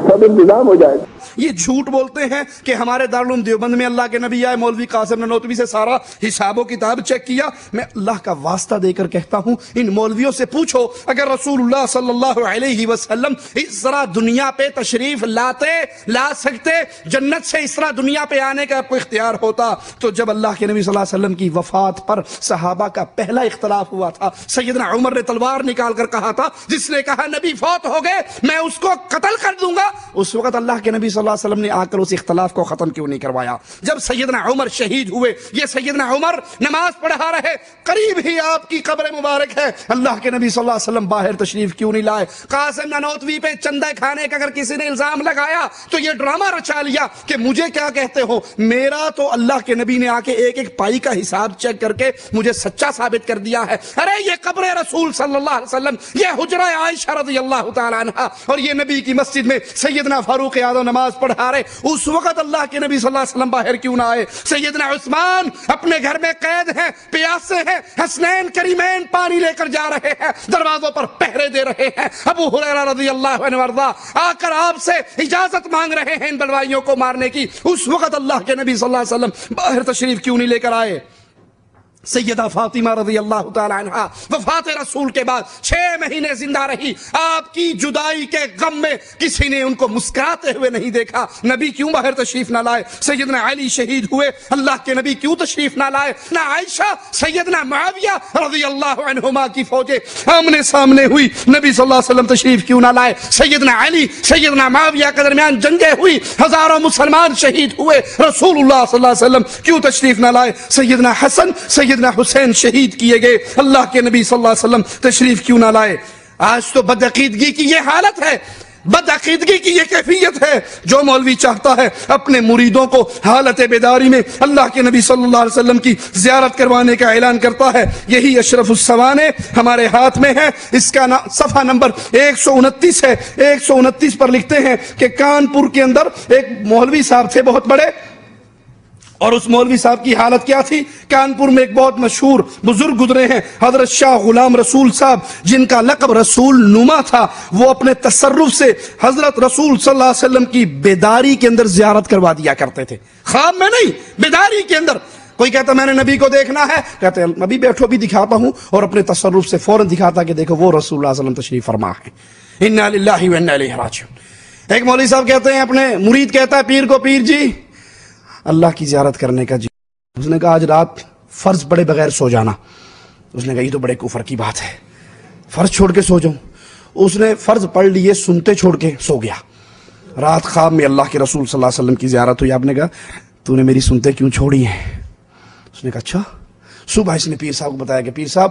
Speaker 17: سب انتظام ہو جائے گا.
Speaker 2: یہ جھوٹ بولتے ہیں کہ ہمارے دارالعلوم دیوبند میں اللہ کے نبی آئے, مولوی قاسم نانوتوی سے سارا حساب و کتاب چیک کیا. میں اللہ کا واسطہ دے کر کہتا ہوں ان مولویوں سے پوچھو اگر رسول اللہ صلی اللہ علیہ وسلم اس طرح دنیا پہ تشریف لا سکتے, جنت سے اس طرح دنیا پہ آنے کا آپ کو اختیار ہوتا, تو جب اللہ کے نبی صلی اللہ علیہ وسلم کی وفات پر صحابہ کا پہلا اختلاف ہوا تھا, سیدنا عمر نے تلوار نکال کر کہا تھا, جس نے کہا نبی فوت ہو گئے میں اس کو قتل کر دوں گا. اس وقت اللہ کے نبی صلی اللہ علیہ وسلم نے آ کر اس اختلاف کو ختم کیوں نہیں کروایا؟ جب سیدنا عمر شہید ہوئے, یہ سیدنا عمر نماز پڑھا رہے, قریب ہی آپ کی قبر مبارک ہے, اللہ کے نبی صلی اللہ علیہ وسلم باہر تشریف کیوں نہیں لائے؟ قاسم نانوتوی پہ چندہ کھانے کا اگر کسی نے الزام لگایا تو یہ ڈرامہ رچا لیا کہ مجھے کیا کہتے ہو, میرا تو اللہ کے نبی نے آ کے ایک ایک پائی کا حساب چیک کر کے مجھے سچا ثابت کر دیا ہے. ارے یہ قبر رسول صلی اللہ علیہ وسلم, یہ حجرہ عائشہ رضی اللہ تعالی عنہا, اور یہ نبی کی مسجد میں سیدنا فاروق اعظم نماز پڑھا رہے. اس وقت اللہ کے نبی صلی اللہ علیہ وسلم باہر کیوں نہ آئے؟ سیدنا عثمان اپنے گھر میں قید ہیں, پیاسے ہیں, حسنین کریمین پانی لے کر جا رہے ہیں, دروازوں پر پہرے دے رہے ہیں. ابو ہریرہ رضی اللہ عنہ وارضا آ کر آپ سے اجازت مانگ رہے ہیں ان بلوائیوں کو مارنے کی. اس وقت اللہ کے نبی صلی اللہ علیہ وسلم باہر تشریف کیوں نہیں لے کر آئے؟ سیدہ فاطمہ رضی اللہ تعالی عنہا وفات رسول کے بعد 6 مہینے زندہ رہی. آپ کی جدائی کے غم میں کسی نے ان کو مسکراتے ہوئے نہیں دیکھا. نبی کیوں باہر تشریف نہ لائے؟ سیدنا علی شہید ہوئے, اللہ کے نبی کیوں تشریف نہ لائے؟ نہ عائشہ, سیدنا معاویہ رضی اللہ عنہما کی فوجیں آمنے سامنے ہوئی, نبی صلی اللہ علیہ وسلم تشریف کیوں نہ لائے؟ سیدنا علی سیدنا معاویہ کے درمیان جنگیں ہوئی, ہزاروں مسلمان شہید ہوئے, رسول اللہ صلی اللہ علیہ وسلم کیوں تشریف نہ لائے؟ سیدنا حسن سیدنا حسین شہید کیے گئے, اللہ کے نبی صلی اللہ علیہ وسلم تشریف کیوں نہ لائے؟ آج تو بدعقیدگی کی یہ حالت ہے, بدعقیدگی کی یہ کیفیت ہے. جو مولوی چاہتا ہے اپنے مریدوں کو حالت بیداری میں اللہ کے نبی صلی اللہ علیہ وسلم کی زیارت کروانے کا اعلان کرتا ہے. یہی اشرف السوانے ہمارے ہاتھ میں ہے, اس کا صفحہ نمبر 129 ہے. 129 پر لکھتے ہیں کہ کانپور کے اندر ایک مولوی صاحب تھے بہت بڑے, اور اس مولوی صاحب کی حالت کیا تھی؟ کانپور میں ایک بہت مشہور بزرگ گزرے ہیں حضرت شاہ غلام رسول صاحب, جن کا لقب رسول نما تھا. وہ اپنے تصرف سے حضرت رسول صلی اللہ علیہ وسلم کی بیداری کے اندر زیارت کروا دیا کرتے تھے, خواب میں نہیں, بیداری کے اندر. کوئی کہتا میں نے نبی کو دیکھنا ہے, کہتے ہیں ابھی بیٹھو بھی دکھاتا ہوں, اور اپنے تصرف سے فوراً دکھاتا کہ دیکھو وہ رسول اللہ صلی اللہ علیہ وسلم تشریف فرما ہے. انا للہ و انا الیہ راجعون. ایک مولوی صاحب کہتے ہیں, اپنے مرید کہتا ہے پیر کو, پیر جی اللہ کی زیارت کرنے کا جی. اس نے کہا آج رات فرض پڑے بغیر سو جانا. اس نے کہا یہ تو بڑے کفر کی بات ہے, فرض چھوڑ کے سو جاؤں. اس نے فرض پڑھ لیے, سنتے چھوڑ کے سو گیا. رات خواب میں اللہ کے رسول صلی اللہ علیہ وسلم کی زیارت ہوئی. آپ نے کہا تو نے میری سنتے کیوں چھوڑی ہیں؟ اس نے کہا اچھا. صبح اس نے پیر صاحب کو بتایا کہ پیر صاحب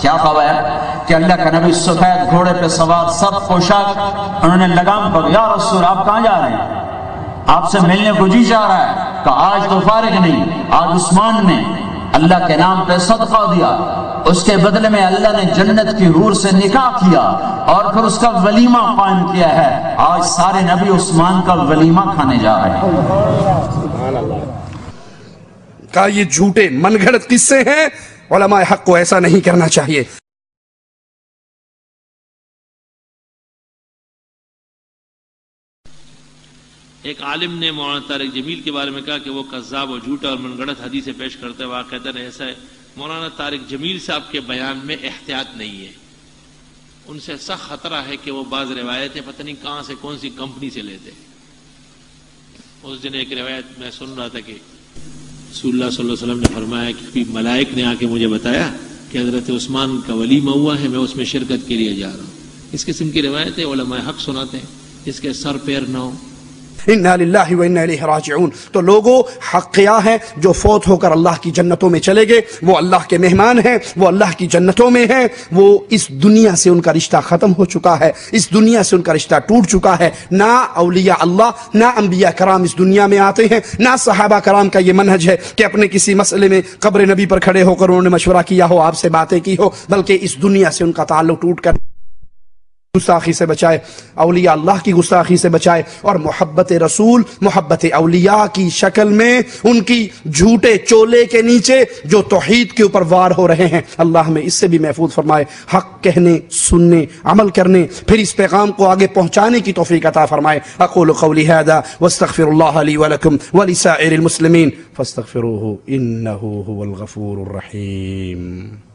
Speaker 18: کیا خبر ہے کہ اللہ کا نبی سفید گھوڑے پہ سوار سب پوشاک، انہوں نے لگام پکڑی، یا رسول آپ کہاں جا رہے ہیں؟ آپ سے ملنے کو جی چاہ رہا ہے کہ آج تو فارغ نہیں، آج عثمان نے اللہ کے نام پہ صدقہ دیا، اس کے بدلے میں اللہ نے جنت کی حور سے نکاح کیا اور پھر اس کا ولیمہ قائم کیا ہے، آج سارے نبی عثمان کا ولیمہ کھانے جا رہے ہیں۔
Speaker 2: کہا یہ جھوٹے من گھڑت قصے ہیں، علماء حق کو ایسا نہیں کرنا چاہیے۔
Speaker 19: ایک عالم نے مولانا طارق جمیل کے بارے میں کہا کہ وہ کذاب اور جھوٹا اور من گھڑت حدیثیں پیش کرتے ہیں، واقعتاً ایسا ہے۔ مولانا طارق جمیل صاحب کے بیان میں احتیاط نہیں ہے، ان سے سخت خطرہ ہے کہ وہ بعض روایتیں پتہ نہیں کہاں سے کون سی کمپنی سے لیتے۔ اس دن ایک روایت میں سن رہا تھا کہ رسول اللہ صلی اللہ علیہ وسلم نے فرمایا کہ ملائک نے آ کے مجھے بتایا کہ حضرت عثمان کا ولیمہ ہوا ہے، میں اس میں شرکت کے لیے جا رہا ہوں۔ اس قسم کی روایتیں علماء حق سناتے ہیں، اس کے سر پیر نہ ہو۔
Speaker 2: انا للہ و انا الیہ راجعون۔ تو لوگوں، حق کیا ہے؟ جو فوت ہو کر اللہ کی جنتوں میں چلے گئے وہ اللہ کے مہمان ہیں، وہ اللہ کی جنتوں میں ہیں، وہ اس دنیا سے ان کا رشتہ ختم ہو چکا ہے، اس دنیا سے ان کا رشتہ ٹوٹ چکا ہے۔ نہ اولیاء اللہ، نہ انبیاء کرام اس دنیا میں آتے ہیں، نہ صحابہ کرام کا یہ منہج ہے کہ اپنے کسی مسئلے میں قبر نبی پر کھڑے ہو کر انہوں نے مشورہ کیا ہو، آپ سے باتیں کی ہو، بلکہ اس دنیا سے ان کا تعلق ٹوٹ کر گستاخی سے بچائے، اولیاء اللہ کی گستاخی سے بچائے، اور محبت رسول، محبت اولیاء کی شکل میں ان کی جھوٹے چولے کے نیچے جو توحید کے اوپر وار ہو رہے ہیں، اللہ ہمیں اس سے بھی محفوظ فرمائے۔ حق کہنے، سننے، عمل کرنے، پھر اس پیغام کو آگے پہنچانے کی توفیق عطا فرمائے۔ اقول قولی ھذا واستغفر اللہ لی ولکم ولسائر المسلمین فاستغفروہ انہ ھو الغفور الرحیم۔